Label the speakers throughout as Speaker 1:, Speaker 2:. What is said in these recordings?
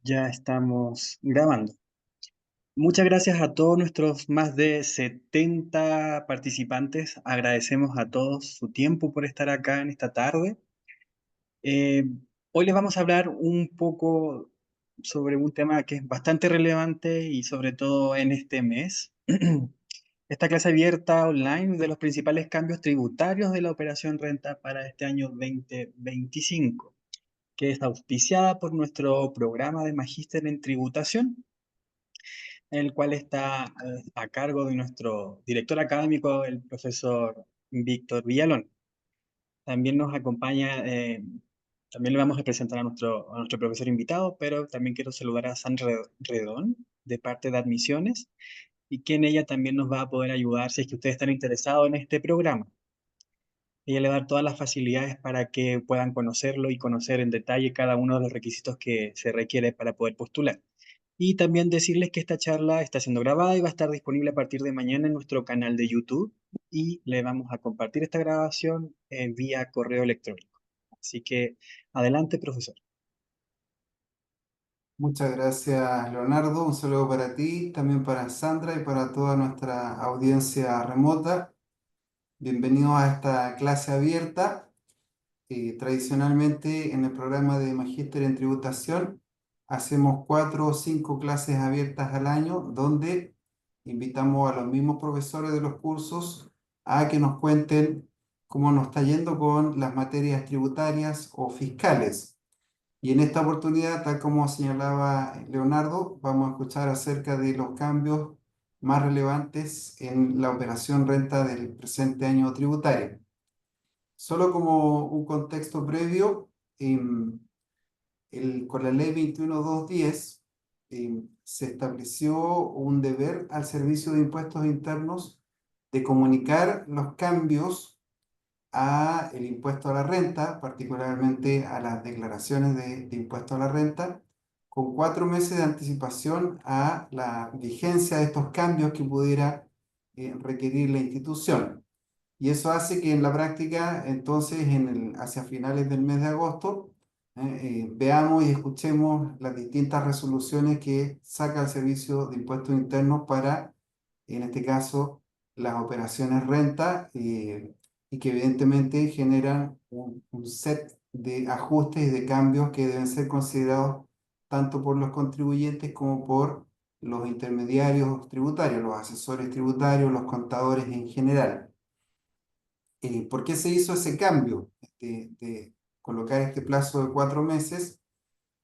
Speaker 1: Ya estamos grabando. Muchas gracias a todos nuestros más de 70 participantes. Agradecemos a todos su tiempo por estar acá en esta tarde. Eh, Hoy les vamos a hablar un poco sobre un tema que es bastante relevante y sobre todo en este mes. Esta clase abierta online de los principales cambios tributarios de la operación renta para este año 2025, que es auspiciada por nuestro programa de Magíster en Tributación, el cual está a cargo de nuestro director académico, el profesor Víctor Villalón. También nos acompaña, también le vamos a presentar a nuestro profesor invitado, pero también quiero saludar a Sandra Redón, de parte de Admisiones, y quien ella también nos va a poder ayudar si es que ustedes están interesados en este programa. Ella le va a dar todas las facilidades para que puedan conocerlo y conocer en detalle cada uno de los requisitos que se requiere para poder postular. Y también decirles que esta charla está siendo grabada y va a estar disponible a partir de mañana en nuestro canal de YouTube y le vamos a compartir esta grabación vía correo electrónico. Así que adelante, profesor.
Speaker 2: Muchas gracias, Leonardo. Un saludo para ti, también para Sandra y para toda nuestra audiencia remota. Bienvenidos a esta clase abierta. Tradicionalmente en el programa de Magíster en Tributación hacemos 4 o 5 clases abiertas al año donde invitamos a los mismos profesores de los cursos a que nos cuenten cómo nos está yendo con las materias tributarias o fiscales. Y en esta oportunidad, tal como señalaba Leonardo, vamos a escuchar acerca de los cambios más relevantes en la operación renta del presente año tributario. Solo como un contexto previo, con la ley 21210 se estableció un deber al Servicio de Impuestos Internos de comunicar los cambios a el impuesto a la renta, particularmente a las declaraciones de impuesto a la renta, con 4 meses de anticipación a la vigencia de estos cambios que pudiera requerir la institución. Y eso hace que en la práctica, entonces, hacia finales del mes de agosto, veamos y escuchemos las distintas resoluciones que saca el Servicio de Impuestos Internos para, en este caso, las operaciones renta, y que evidentemente generan un set de ajustes y de cambios que deben ser considerados tanto por los contribuyentes como por los intermediarios tributarios, los asesores tributarios, los contadores en general. ¿Por qué se hizo ese cambio de colocar este plazo de 4 meses?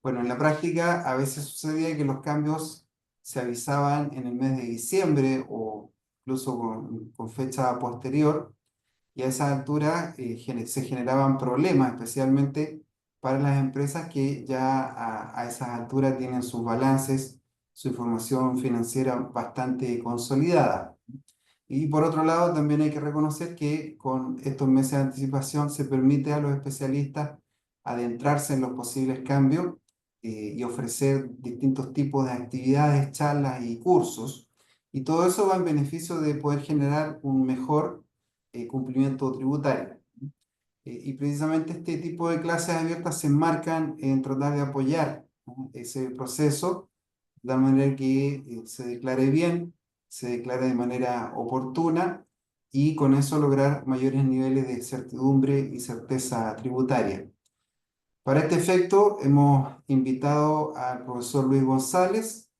Speaker 2: Bueno, en la práctica a veces sucedía que los cambios se avisaban en el mes de diciembre o incluso con fecha posterior, y a esa altura se generaban problemas, especialmente para las empresas que ya a esas alturas tienen sus balances, su información financiera bastante consolidada. Y por otro lado, también hay que reconocer que con estos meses de anticipación se permite a los especialistas adentrarse en los posibles cambios y ofrecer distintos tipos de actividades, charlas y cursos. Y todo eso va en beneficio de poder generar un mejor cumplimiento tributario. Y precisamente este tipo de clases abiertas se enmarcan en tratar de apoyar, ¿no?, ese proceso, de tal manera que se declare bien, se declare de manera oportuna y con eso lograr mayores niveles de certidumbre y certeza tributaria. Para este efecto, hemos invitado al profesor Luis González.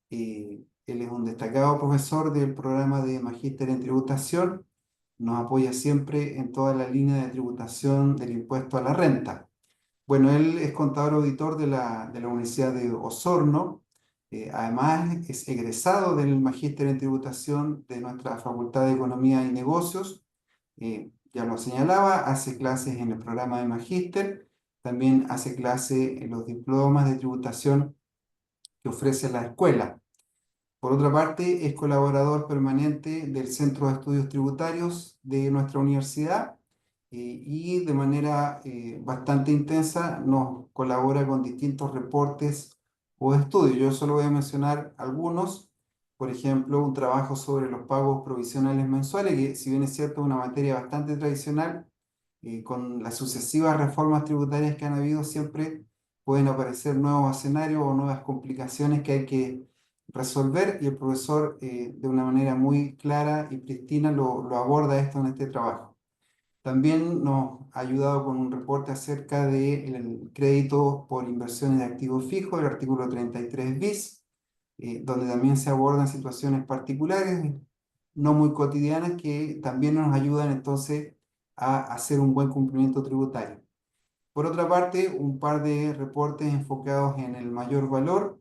Speaker 2: Él es un destacado profesor del programa de Magíster en Tributación. Nos apoya siempre en toda la línea de tributación del impuesto a la renta. Bueno, él es contador auditor de la Universidad de Osorno. Además, es egresado del Magíster en Tributación de nuestra Facultad de Economía y Negocios. Ya lo señalaba, hace clases en el programa de Magíster. También hace clases en los diplomas de tributación que ofrece la escuela. Por otra parte, es colaborador permanente del Centro de Estudios Tributarios de nuestra universidad, y de manera bastante intensa nos colabora con distintos reportes o estudios. Yo solo voy a mencionar algunos. Por ejemplo, un trabajo sobre los pagos provisionales mensuales, que si bien es cierto es una materia bastante tradicional, con las sucesivas reformas tributarias que han habido, siempre pueden aparecer nuevos escenarios o nuevas complicaciones que hay que resolver y el profesor de una manera muy clara y pristina lo aborda esto en este trabajo. También nos ha ayudado con un reporte acerca del crédito por inversiones de activos fijos, el artículo 33 bis, donde también se abordan situaciones particulares, no muy cotidianas, que también nos ayudan entonces a hacer un buen cumplimiento tributario. Por otra parte, un par de reportes enfocados en el mayor valor,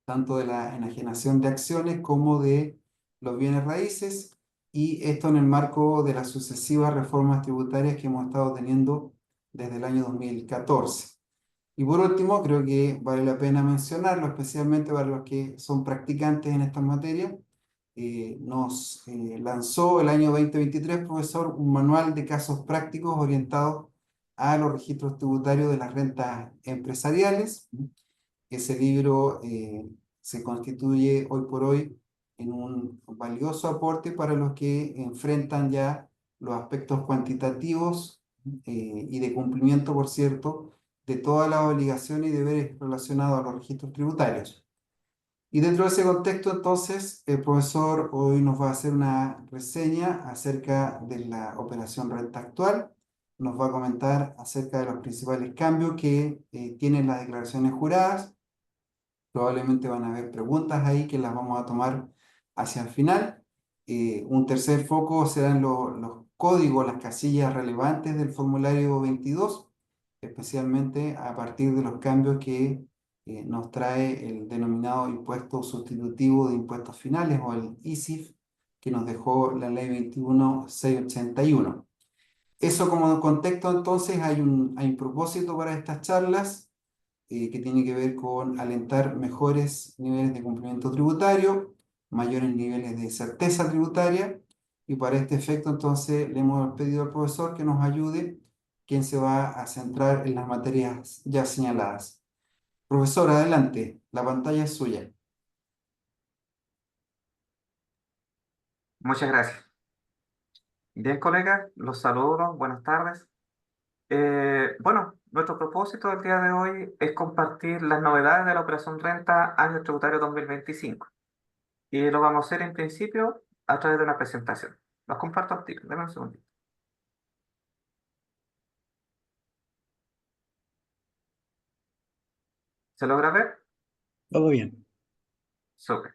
Speaker 2: tanto de la enajenación de acciones como de los bienes raíces, y esto en el marco de las sucesivas reformas tributarias que hemos estado teniendo desde el año 2014. Y por último, creo que vale la pena mencionarlo, especialmente para los que son practicantes en estas materias. Nos lanzó el año 2023, profesor, un manual de casos prácticos orientados a los registros tributarios de las rentas empresariales. Ese libro se constituye hoy por hoy en un valioso aporte para los que enfrentan ya los aspectos cuantitativos y de cumplimiento, por cierto, de todas las obligaciones y deberes relacionados a los registros tributarios. Y dentro de ese contexto, entonces, el profesor hoy nos va a hacer una reseña acerca de la operación renta actual. Nos va a comentar acerca de los principales cambios que tienen las declaraciones juradas. Probablemente van a haber preguntas ahí que las vamos a tomar hacia el final. Un tercer foco serán los códigos, las casillas relevantes del formulario 22, especialmente a partir de los cambios que nos trae el denominado impuesto sustitutivo de impuestos finales o el ISIF que nos dejó la ley 21681. Eso como contexto, entonces hay un propósito para estas charlas que tiene que ver con alentar mejores niveles de cumplimiento tributario, mayores niveles de certeza tributaria, y para este efecto entonces le hemos pedido al profesor que nos ayude, quien se va a centrar en las materias ya señaladas. Profesor, adelante, la pantalla es suya.
Speaker 3: Muchas gracias. Bien, colegas, los saludo, buenas tardes. Bueno, nuestro propósito del día de hoy es compartir las novedades de la Operación Renta Año Tributario 2025. Y lo vamos a hacer en principio a través de una presentación. Los comparto a ti, denme un segundito. ¿Se logra ver?
Speaker 1: Todo bien.
Speaker 3: Súper.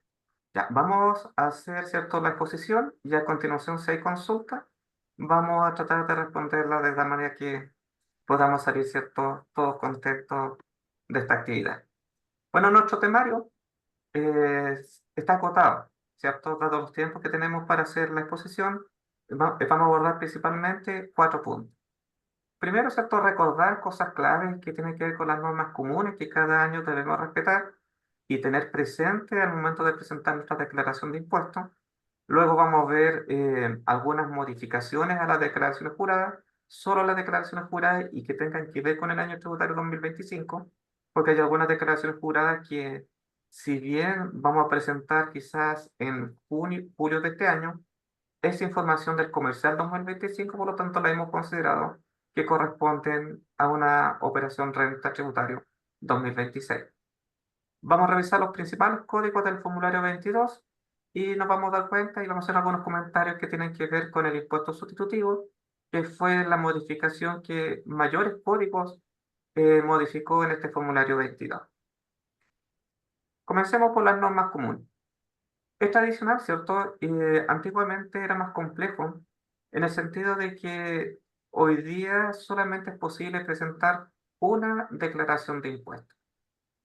Speaker 3: Ya, vamos a hacer, ¿cierto?, la exposición y a continuación, si hay consulta, vamos a tratar de responderla de la manera que podamos salir, ¿cierto?, todos contentos de esta actividad. Bueno, nuestro temario está acotado, ¿cierto? Dado los tiempos que tenemos para hacer la exposición, vamos a abordar principalmente 4 puntos. Primero, ¿cierto? Recordar cosas claves que tienen que ver con las normas comunes que cada año debemos respetar y tener presente al momento de presentar nuestra declaración de impuestos. Luego vamos a ver algunas modificaciones a las declaraciones juradas, solo las declaraciones juradas y que tengan que ver con el año tributario 2025, porque hay algunas declaraciones juradas que, si bien vamos a presentar quizás en junio, julio de este año, es información del comercial 2025, por lo tanto la hemos considerado que corresponden a una operación renta tributario 2026. Vamos a revisar los principales códigos del formulario 22 y nos vamos a dar cuenta y vamos a hacer algunos comentarios que tienen que ver con el impuesto sustitutivo, que fue la modificación que mayores códigos modificó en este formulario 22. Comencemos por las normas comunes. Es tradicional, ¿cierto? Antiguamente era más complejo en el sentido de que hoy día solamente es posible presentar una declaración de impuestos.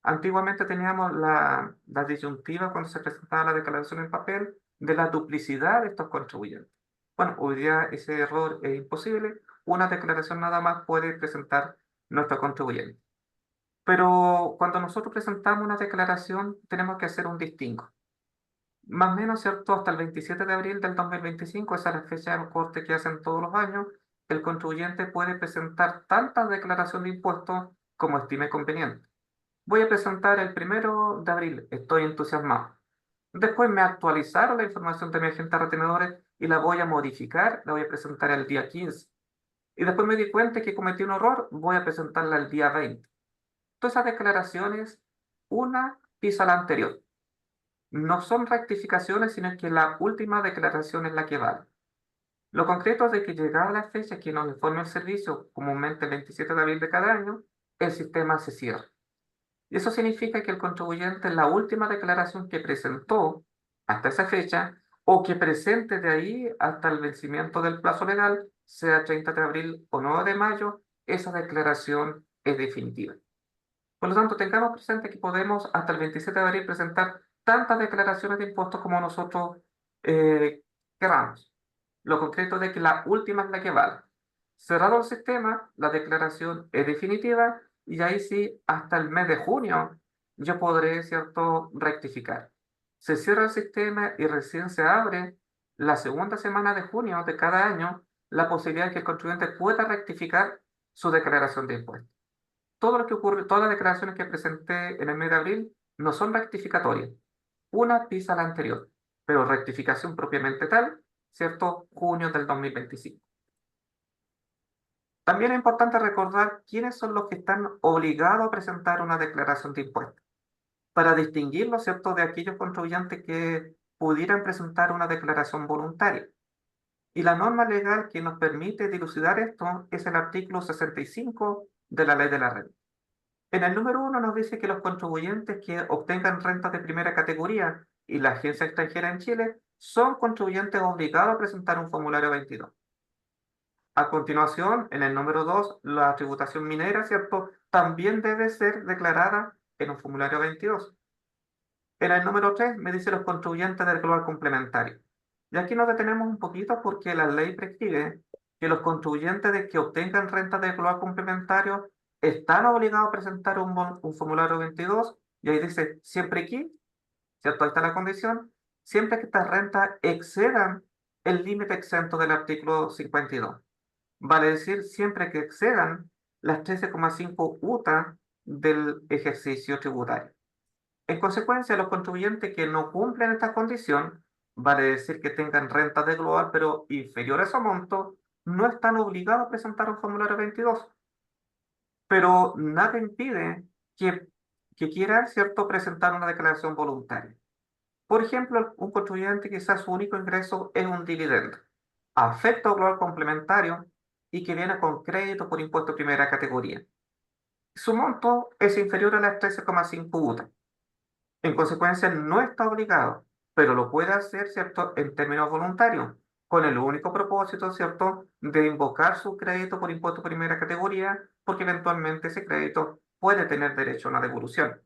Speaker 3: Antiguamente teníamos la disyuntiva cuando se presentaba la declaración en papel de la duplicidad de estos contribuyentes. Bueno, hoy día ese error es imposible. Una declaración nada más puede presentar nuestro contribuyente. Pero cuando nosotros presentamos una declaración, tenemos que hacer un distingo. Más o menos, ¿cierto? Hasta el 27 de abril del 2025, esa es la fecha del corte que hacen todos los años, el contribuyente puede presentar tantas declaraciones de impuestos como estime conveniente. Voy a presentar el 1 de abril, estoy entusiasmado. Después me actualizaron la información de mi agente de retenedores y la voy a modificar, la voy a presentar el día 15. Y después me di cuenta que cometí un error, voy a presentarla el día 20. Todas esas declaraciones, una pisa la anterior. No son rectificaciones, sino que la última declaración es la que vale. Lo concreto es de que llegada la fecha que nos informe el servicio, comúnmente el 27 de abril de cada año, el sistema se cierra. Y eso significa que el contribuyente, la última declaración que presentó hasta esa fecha, o que presente de ahí hasta el vencimiento del plazo legal, sea 30 de abril o 9 de mayo, esa declaración es definitiva. Por lo tanto, tengamos presente que podemos hasta el 27 de abril presentar tantas declaraciones de impuestos como nosotros queramos. Lo concreto es de que la última es la que vale. Cerrado el sistema, la declaración es definitiva y ahí sí, hasta el mes de junio, yo podré, ¿cierto?, rectificar. Se cierra el sistema y recién se abre la segunda semana de junio de cada año la posibilidad de que el contribuyente pueda rectificar su declaración de impuestos. Todo lo que ocurre, todas las declaraciones que presenté en el mes de abril no son rectificatorias. Una pisa la anterior, pero rectificación propiamente tal, ¿cierto? Junio del 2025. También es importante recordar quiénes son los que están obligados a presentar una declaración de impuestos, para distinguirlos, ¿cierto?, de aquellos contribuyentes que pudieran presentar una declaración voluntaria. Y la norma legal que nos permite dilucidar esto es el artículo 65 de la Ley de la Renta. En el número 1 nos dice que los contribuyentes que obtengan rentas de primera categoría y la agencia extranjera en Chile son contribuyentes obligados a presentar un formulario 22. A continuación, en el número 2, la tributación minera, ¿cierto?, también debe ser declarada en un formulario 22. En el número 3 me dice los contribuyentes del global complementario. Y aquí nos detenemos un poquito porque la ley prescribe que los contribuyentes que obtengan renta del global complementario están obligados a presentar un formulario 22 y ahí dice siempre aquí, ¿cierto? Ahí está la condición, siempre que estas rentas excedan el límite exento del artículo 52. Vale decir, siempre que excedan las 13,5 UTA del ejercicio tributario. En consecuencia, los contribuyentes que no cumplen esta condición, vale decir que tengan renta de global pero inferior a ese monto, no están obligados a presentar un formulario 22. Pero nada impide que quieran, ¿cierto?, presentar una declaración voluntaria. Por ejemplo, un contribuyente quizás su único ingreso es un dividendo, afecto global complementario y que viene con crédito por impuesto de primera categoría. Su monto es inferior a las 13,5 UTA. En consecuencia, no está obligado, pero lo puede hacer, ¿cierto?, en términos voluntarios, con el único propósito, ¿cierto?, de invocar su crédito por impuesto de primera categoría, porque eventualmente ese crédito puede tener derecho a una devolución.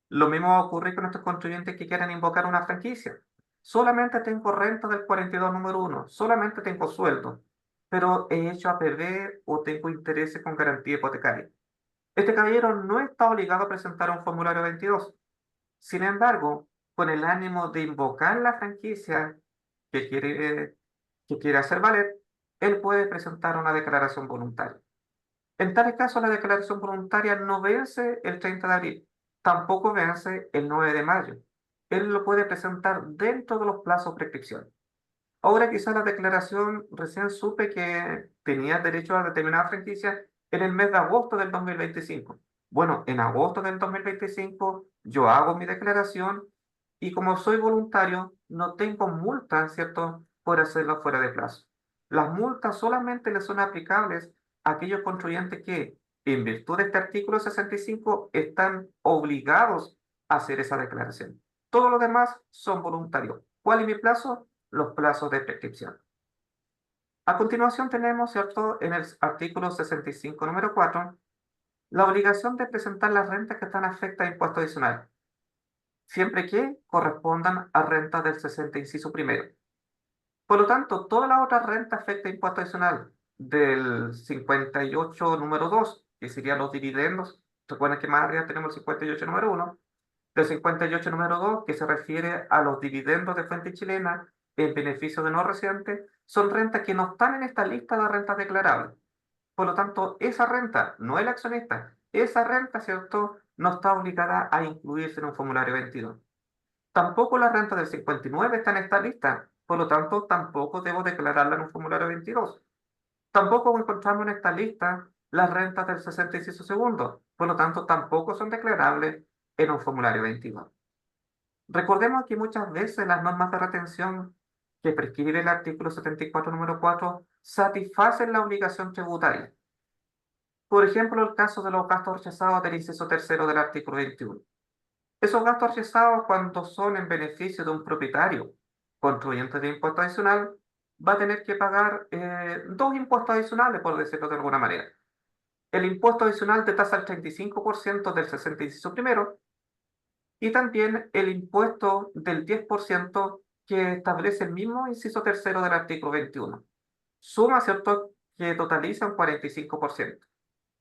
Speaker 3: Lo mismo va a ocurrir con estos contribuyentes que quieran invocar una franquicia. Solamente tengo renta del 42 número 1, solamente tengo sueldo, pero he hecho APB o tengo intereses con garantía hipotecaria. Este caballero no está obligado a presentar un formulario 22. Sin embargo, con el ánimo de invocar la franquicia que quiere hacer valer, él puede presentar una declaración voluntaria. En tales casos, la declaración voluntaria no vence el 30 de abril, tampoco vence el 9 de mayo. Él lo puede presentar dentro de los plazos prescripción. Ahora quizás la declaración, recién supe que tenía derecho a determinada franquicia en el mes de agosto del 2025. Bueno, en agosto del 2025 yo hago mi declaración y como soy voluntario no tengo multas, ¿cierto?, por hacerlo fuera de plazo. Las multas solamente le son aplicables a aquellos contribuyentes que, en virtud de este artículo 65, están obligados a hacer esa declaración. Todos los demás son voluntarios. ¿Cuál es mi plazo? Los plazos de prescripción. A continuación tenemos, ¿cierto?, en el artículo 65, número 4, la obligación de presentar las rentas que están afectas a impuesto adicional, siempre que correspondan a rentas del 60, inciso primero. Por lo tanto, toda la otra renta afecta a impuesto adicional del 58, número 2, que serían los dividendos. Recuerden que más arriba tenemos el 58, número 1. Del 58, número 2, que se refiere a los dividendos de fuente chilena en beneficio de no residentes, son rentas que no están en esta lista de rentas declarables. Por lo tanto, esa renta, no el accionista, esa renta, ¿cierto?, no está obligada a incluirse en un formulario 22. Tampoco la renta del 59 está en esta lista, por lo tanto, tampoco debo declararla en un formulario 22. Tampoco encontramos en esta lista las rentas del 66 segundo, por lo tanto tampoco son declarables en un formulario 22. Recordemos que muchas veces las normas de retención que prescribe el artículo 74, número 4, satisfacen la obligación tributaria. Por ejemplo, el caso de los gastos rechazados del inciso tercero del artículo 21. Esos gastos rechazados, cuando son en beneficio de un propietario contribuyente de impuesto adicional, va a tener que pagar dos impuestos adicionales, por decirlo de alguna manera. El impuesto adicional de tasa del 35% del 66 primero y también el impuesto del 10% que establece el mismo inciso tercero del artículo 21. Suma, ¿cierto?, que totaliza un 45%.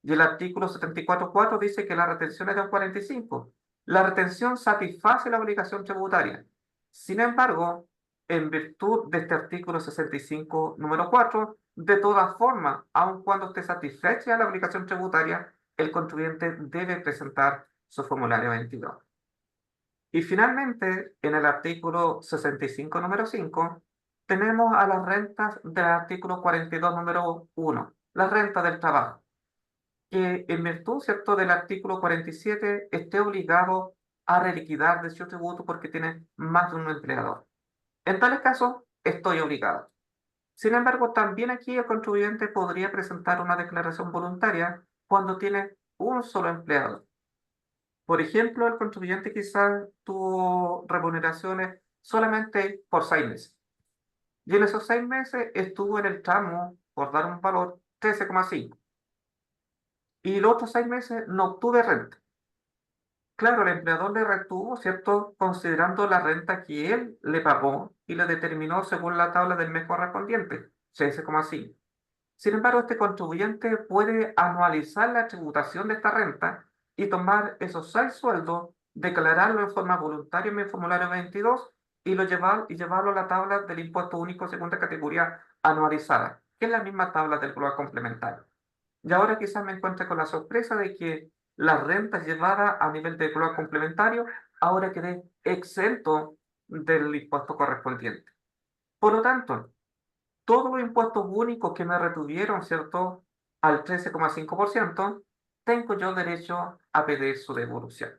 Speaker 3: Y el artículo 74.4 dice que la retención es de un 45%. La retención satisface la obligación tributaria. Sin embargo, en virtud de este artículo 65, número 4, de todas formas, aun cuando esté satisfecha la obligación tributaria, el contribuyente debe presentar su formulario 22. Y finalmente, en el artículo 65, número 5, tenemos a las rentas del artículo 42, número 1, la renta del trabajo, que en virtud, ¿cierto?, del artículo 47 esté obligado a reliquidar de su tributo porque tiene más de un empleador. En tales casos, estoy obligado. Sin embargo, también aquí el contribuyente podría presentar una declaración voluntaria cuando tiene un solo empleador. Por ejemplo, el contribuyente quizás tuvo remuneraciones solamente por 6 meses. Y en esos 6 meses estuvo en el tramo, por dar un valor, 13,5. Y los otros 6 meses no obtuve renta. Claro, el empleador le retuvo, ¿cierto?, considerando la renta que él le pagó y le determinó según la tabla del mes correspondiente, 13,5. Sin embargo, este contribuyente puede anualizar la tributación de esta renta y tomar esos 6 sueldos, declararlo en forma voluntaria en mi formulario 22 y llevarlo a la tabla del impuesto único segunda categoría anualizada, que es la misma tabla del global complementario. Y ahora quizás me encuentre con la sorpresa de que la renta llevada a nivel de global complementario ahora quedé exento del impuesto correspondiente. Por lo tanto, todos los impuestos únicos que me retuvieron, ¿cierto?, al 13,5%, tengo yo derecho a pedir su devolución.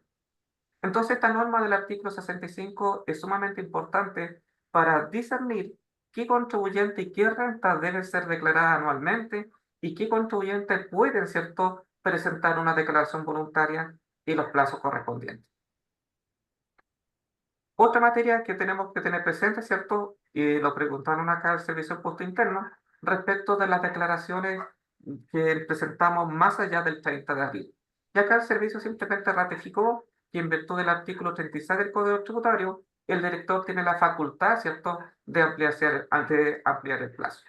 Speaker 3: Entonces, esta norma del artículo 65 es sumamente importante para discernir qué contribuyente y qué renta deben ser declaradas anualmente y qué contribuyentes pueden, ¿cierto?, presentar una declaración voluntaria y los plazos correspondientes. Otra materia que tenemos que tener presente, ¿cierto? Y lo preguntaron acá el Servicio de Impuesto Interno, respecto de las declaraciones que presentamos más allá del 30 de abril. Y acá el servicio simplemente ratificó que en virtud del artículo 36 del Código Tributario, el director tiene la facultad, ¿cierto?, de ampliar el plazo.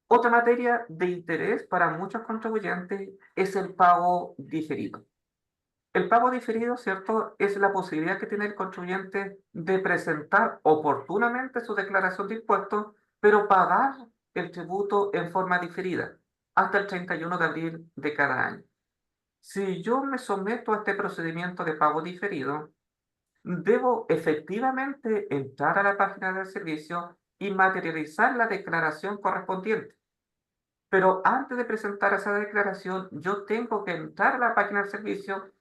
Speaker 3: Otra materia de interés para muchos contribuyentes es el pago diferido. El pago diferido, ¿cierto?, es la posibilidad que tiene el contribuyente de presentar oportunamente su declaración de impuestos, pero pagar el tributo en forma diferida, hasta el 31 de abril de cada año. Si yo me someto a este procedimiento de pago diferido, debo efectivamente entrar a la página del servicio y materializar la declaración correspondiente. Pero antes de presentar esa declaración, yo tengo que entrar a la página del servicio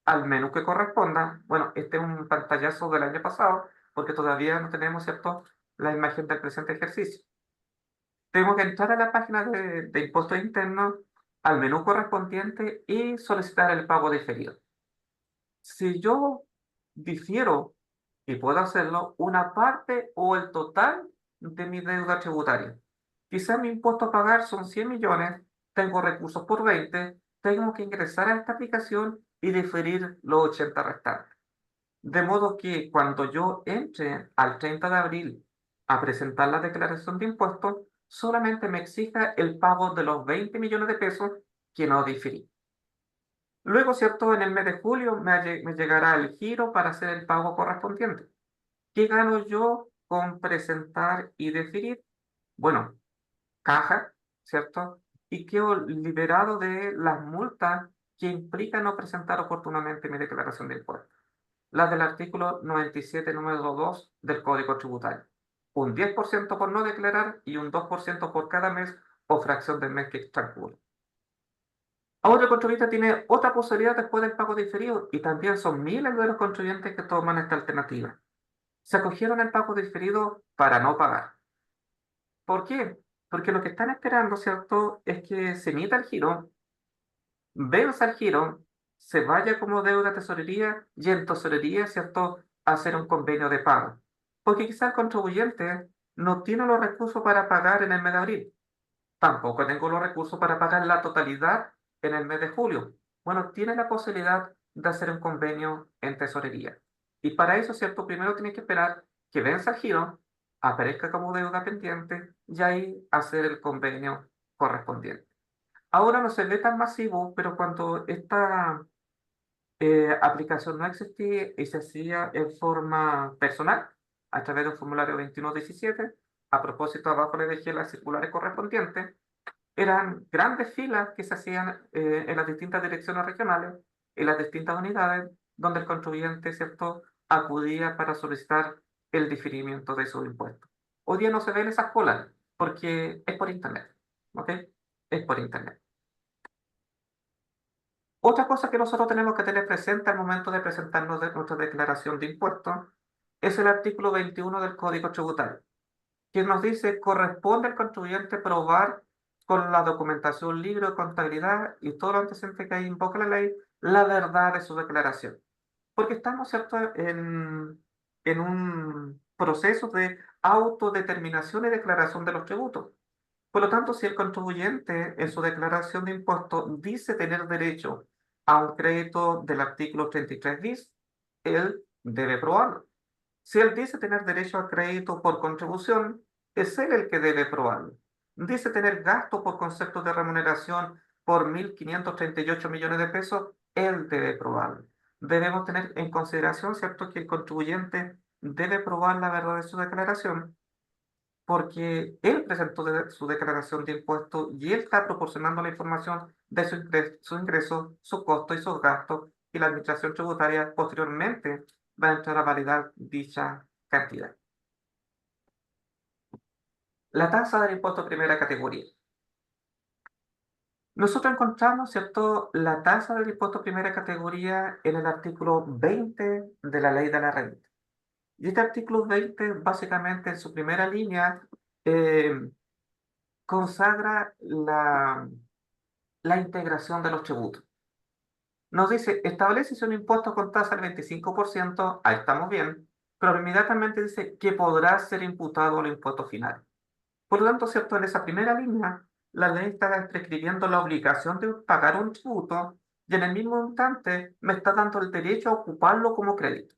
Speaker 3: al menú que corresponda. Bueno, este es un pantallazo del año pasado, porque todavía no tenemos, ¿cierto?, la imagen del presente ejercicio. Tengo que entrar a la página de impuestos internos, al menú correspondiente y solicitar el pago diferido. Si yo difiero, y puedo hacerlo, una parte o el total de mi deuda tributaria. Quizás mi impuesto a pagar son 100 millones, tengo recursos por 20, tengo que ingresar a esta aplicación y diferir los 80 restantes. De modo que cuando yo entre al 30 de abril a presentar la declaración de impuestos, solamente me exija el pago de los 20 millones de pesos que no diferí. Luego, ¿cierto?, en el mes de julio me llegará el giro para hacer el pago correspondiente. ¿Qué gano yo con presentar y diferir? Bueno, caja, ¿cierto? Y quedo liberado de las multas que implica no presentar oportunamente mi declaración de impuestos. Las del artículo 97, número 2 del Código Tributario. Un 10% por no declarar y un 2% por cada mes o fracción del mes que transcurre. Ahora el contribuyente tiene otra posibilidad después del pago diferido y también son miles de los contribuyentes que toman esta alternativa. Se acogieron al pago diferido para no pagar. ¿Por qué? Porque lo que están esperando, ¿cierto?, es que se emita el giro, venza el giro, se vaya como deuda a tesorería y en tesorería, ¿cierto?, hacer un convenio de pago. Porque quizá el contribuyente no tiene los recursos para pagar en el mes de abril. Tampoco tengo los recursos para pagar la totalidad en el mes de julio. Bueno, tiene la posibilidad de hacer un convenio en tesorería. Y para eso, ¿cierto? Primero tiene que esperar que venza el giro, aparezca como deuda pendiente y ahí hacer el convenio correspondiente. Ahora no se ve tan masivo, pero cuando esta aplicación no existía y se hacía en forma personal, a través del formulario 2117, a propósito, abajo le dejé las circulares correspondientes, eran grandes filas que se hacían en las distintas direcciones regionales, en las distintas unidades, donde el contribuyente, ¿cierto?, acudía para solicitar el diferimiento de sus impuestos. Hoy día no se ven esas colas porque es por internet, ¿ok? Es por internet. Otra cosa que nosotros tenemos que tener presente al momento de presentarnos nuestra declaración de impuestos es el artículo 21 del Código Tributario, que nos dice: corresponde al contribuyente probar con la documentación, libro de contabilidad y todo lo antecedente que ahí invoca la ley, la verdad de su declaración. Porque estamos, ¿cierto?, en un proceso de autodeterminación y declaración de los tributos. Por lo tanto, si el contribuyente en su declaración de impuestos dice tener derecho a un crédito del artículo 33 bis, él debe probarlo. Si él dice tener derecho a crédito por contribución, es él el que debe probarlo. Dice tener gasto por concepto de remuneración por 1.538 millones de pesos, él debe probarlo. Debemos tener en consideración, ¿cierto?, que el contribuyente debe probar la verdad de su declaración porque él presentó su declaración de impuestos y él está proporcionando la información de su ingreso, su costo y sus gastos, y la administración tributaria posteriormente va a entrar a validar dicha cantidad. La tasa del impuesto primera categoría. Nosotros encontramos, ¿cierto?, la tasa del impuesto primera categoría en el artículo 20 de la Ley de la Renta. Y este artículo 20, básicamente, en su primera línea, eh, consagra la integración de los tributos. Nos dice: establece un impuesto con tasa del 25%, ahí estamos bien, pero inmediatamente dice que podrá ser imputado al impuesto final. Por lo tanto, ¿cierto?, en esa primera línea, la ley está prescribiendo la obligación de pagar un tributo y en el mismo instante me está dando el derecho a ocuparlo como crédito.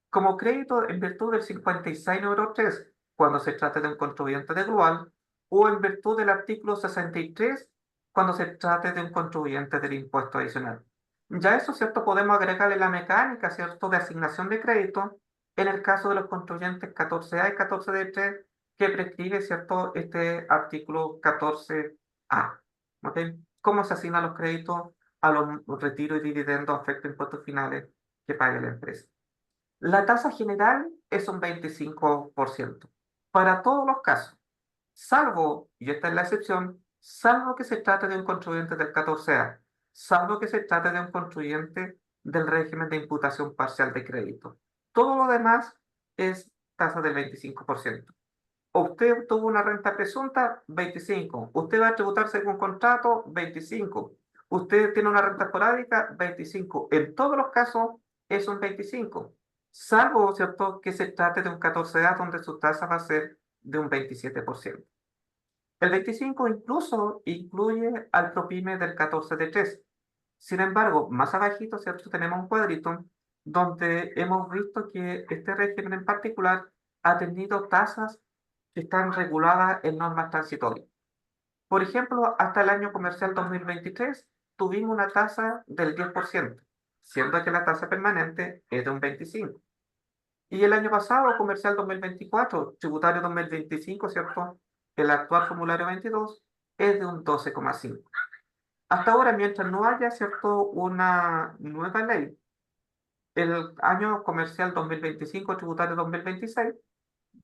Speaker 3: Como crédito en virtud del 56 número 3, cuando se trate de un contribuyente de global, o en virtud del artículo 63, cuando se trate de un contribuyente del impuesto adicional. Ya eso, ¿cierto?, podemos agregarle la mecánica, ¿cierto?, de asignación de crédito en el caso de los contribuyentes 14A y 14D3, que prescribe, ¿cierto?, este artículo 14A. ¿Ok? ¿Cómo se asignan los créditos a los retiros y dividendos afecto a impuestos finales que pague la empresa? La tasa general es un 25% para todos los casos, salvo, y esta es la excepción, salvo que se trate de un contribuyente del 14A, salvo que se trate de un contribuyente del régimen de imputación parcial de crédito. Todo lo demás es tasa del 25%. Usted tuvo una renta presunta, 25. Usted va a tributar según contrato, 25. Usted tiene una renta esporádica, 25. En todos los casos es un 25. Salvo, ¿cierto?, que se trate de un 14A donde su tasa va a ser de un 27%. El 25 incluso incluye al ProPyme del 14D3. Sin embargo, más abajito, ¿cierto?, tenemos un cuadrito donde hemos visto que este régimen en particular ha tenido tasas que están reguladas en normas transitorias. Por ejemplo, hasta el año comercial 2023 tuvimos una tasa del 10%, siendo que la tasa permanente es de un 25%. Y el año pasado, comercial 2024, tributario 2025, ¿cierto? El actual formulario 22 es de un 12,5%. Hasta ahora, mientras no haya, ¿cierto?, una nueva ley, el año comercial 2025, tributario 2026,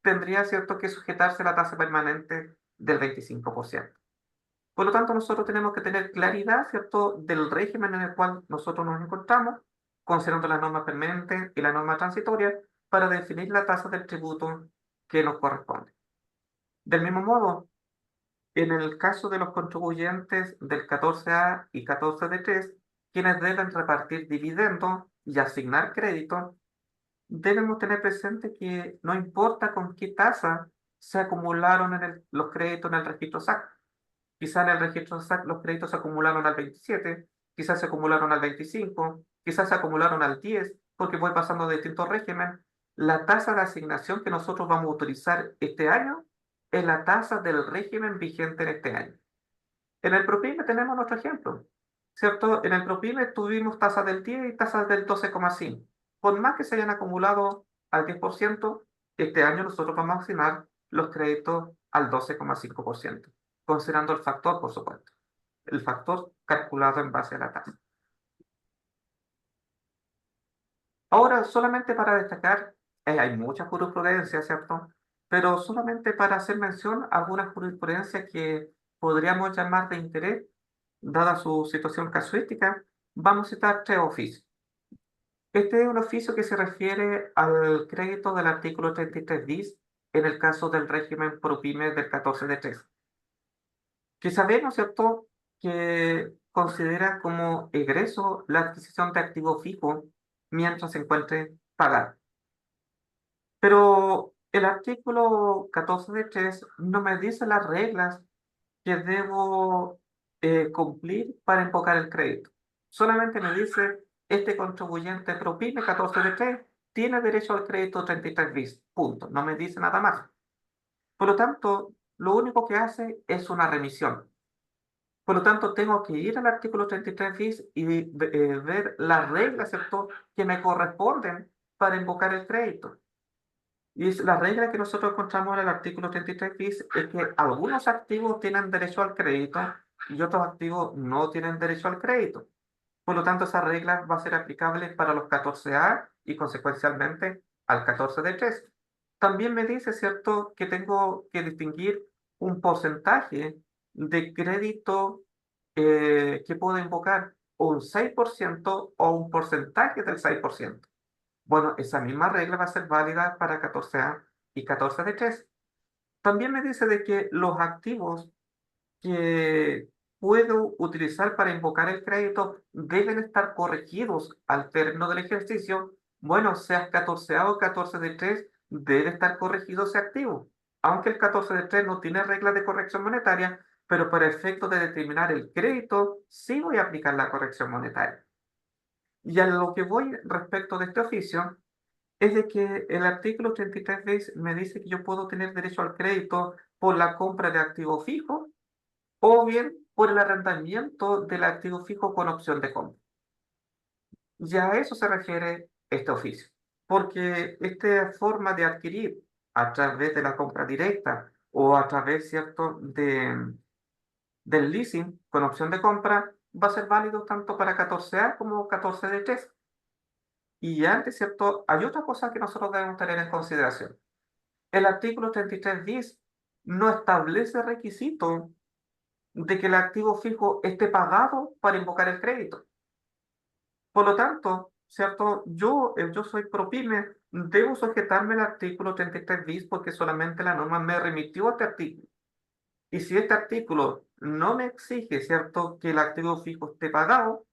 Speaker 3: tendría, ¿cierto?, que sujetarse a la tasa permanente del 25%. Por lo tanto, nosotros tenemos que tener claridad, ¿cierto?, del régimen en el cual nosotros nos encontramos, considerando la norma permanente y la norma transitoria, para definir la tasa del tributo que nos corresponde. Del mismo modo, en el caso de los contribuyentes del 14A y 14D3, quienes deben repartir dividendos y asignar crédito, debemos tener presente que no importa con qué tasa se acumularon los créditos en el registro SAC. Quizá en el registro SAC los créditos se acumularon al 27, quizás se acumularon al 25, quizás se acumularon al 10, porque voy pasando de distintos regímenes. La tasa de asignación que nosotros vamos a utilizar este año es la tasa del régimen vigente en este año. En el ProPyme tenemos nuestro ejemplo, ¿cierto? En el ProPyme tuvimos tasas del 10 y tasas del 12,5. Por más que se hayan acumulado al 10%, este año nosotros vamos a asignar los créditos al 12,5%, considerando el factor, por supuesto, el factor calculado en base a la tasa. Ahora, solamente para destacar, hay mucha jurisprudencia, ¿cierto? Pero solamente para hacer mención a algunas jurisprudencias que podríamos llamar de interés, dada su situación casuística, vamos a citar tres oficios. Este es un oficio que se refiere al crédito del artículo 33 bis en el caso del régimen ProPyme del 14D3, que sabemos, ¿cierto?, que considera como egreso la adquisición de activo fijo mientras se encuentre pagado. Pero el artículo 14D3 no me dice las reglas que debo cumplir para invocar el crédito. Solamente me dice, este contribuyente ProPyme 14D3 tiene derecho al crédito 33 bis, punto. No me dice nada más. Por lo tanto, lo único que hace es una remisión. Por lo tanto, tengo que ir al artículo 33 bis y ver las reglas, ¿cierto?, que me corresponden para invocar el crédito. Y la regla que nosotros encontramos en el artículo 33 bis es que algunos activos tienen derecho al crédito y otros activos no tienen derecho al crédito. Por lo tanto, esa regla va a ser aplicable para los 14A y consecuencialmente al 14D3. También me dice, ¿cierto?, que tengo que distinguir un porcentaje de crédito que puedo invocar, o un 6% o un porcentaje del 6%. Bueno, esa misma regla va a ser válida para 14A y 14D3. También me dice de que los activos que puedo utilizar para invocar el crédito deben estar corregidos al término del ejercicio. Bueno, sea 14A o 14D3, debe estar corregido ese activo. Aunque el 14D3 no tiene reglas de corrección monetaria, pero para efectos de determinar el crédito, sí voy a aplicar la corrección monetaria. Y a lo que voy respecto de este oficio es de que el artículo 33 bis me dice que yo puedo tener derecho al crédito por la compra de activo fijo o bien por el arrendamiento del activo fijo con opción de compra. Ya a eso se refiere este oficio, porque esta forma de adquirir a través de la compra directa o a través, ¿cierto?, del leasing con opción de compra va a ser válido tanto para 14A como 14D3. Y antes, ¿cierto?, hay otra cosa que nosotros debemos tener en consideración. El artículo 33 bis no establece requisito de que el activo fijo esté pagado para invocar el crédito. Por lo tanto, ¿cierto? Yo soy ProPyme, debo sujetarme al artículo 33 bis porque solamente la norma me remitió a este artículo. Y si este artículo no me exige, ¿cierto?, que el activo fijo esté pagado,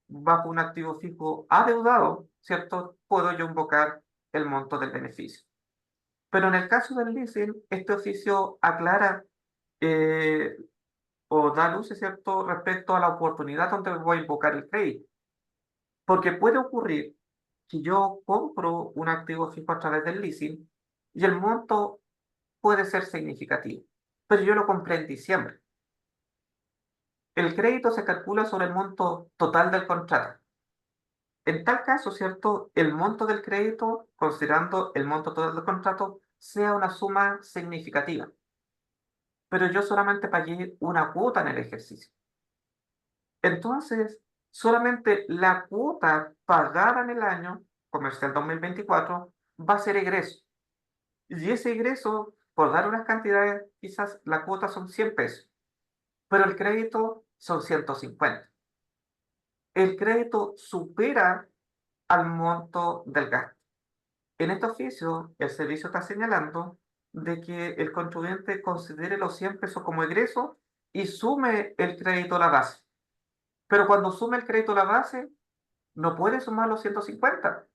Speaker 3: bajo un activo fijo adeudado, ¿cierto?, puedo yo invocar el monto del beneficio. Pero en el caso del leasing, este oficio aclara eh, o da luces, ¿cierto?, respecto a la oportunidad donde voy a invocar el crédito. Porque puede ocurrir que yo compro un activo fijo a través del leasing y el monto puede ser significativo, pero yo lo compré en diciembre. El crédito se calcula sobre el monto total del contrato. En tal caso, ¿cierto?, el monto del crédito, considerando el monto total del contrato, sea una suma significativa. Pero yo solamente pagué una cuota en el ejercicio. Entonces, solamente la cuota pagada en el año comercial 2024 va a ser egreso. Y ese egreso, por dar unas cantidades, quizás la cuota son 100 pesos. pero el crédito son 150. El crédito supera al monto del gasto. En este oficio, el servicio está señalando de que el contribuyente considere los 100 pesos como egreso y sume el crédito a la base. Pero cuando sume el crédito a la base, no puede sumar los 150,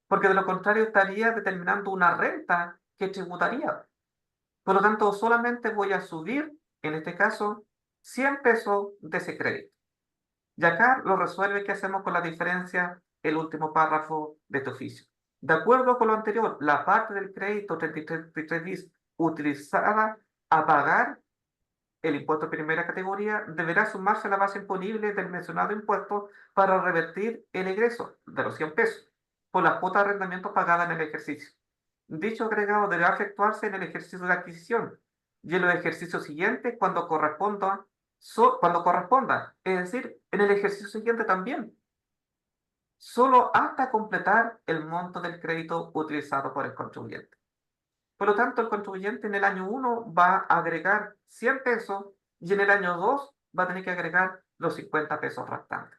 Speaker 3: porque de lo contrario estaría determinando una renta que tributaría. Por lo tanto, solamente voy a subir, en este caso, 100 pesos de ese crédito. Y acá lo resuelve, ¿qué hacemos con la diferencia? El último párrafo de este oficio. De acuerdo con lo anterior, la parte del crédito 33 bis utilizada a pagar el impuesto de primera categoría deberá sumarse a la base imponible del mencionado impuesto para revertir el egreso de los 100 pesos por la cuota de arrendamiento pagada en el ejercicio. Dicho agregado deberá efectuarse en el ejercicio de adquisición y en los ejercicios siguientes cuando corresponda, es decir, en el ejercicio siguiente también, solo hasta completar el monto del crédito utilizado por el contribuyente. Por lo tanto, el contribuyente en el año 1 va a agregar 100 pesos y en el año 2 va a tener que agregar los 50 pesos restantes.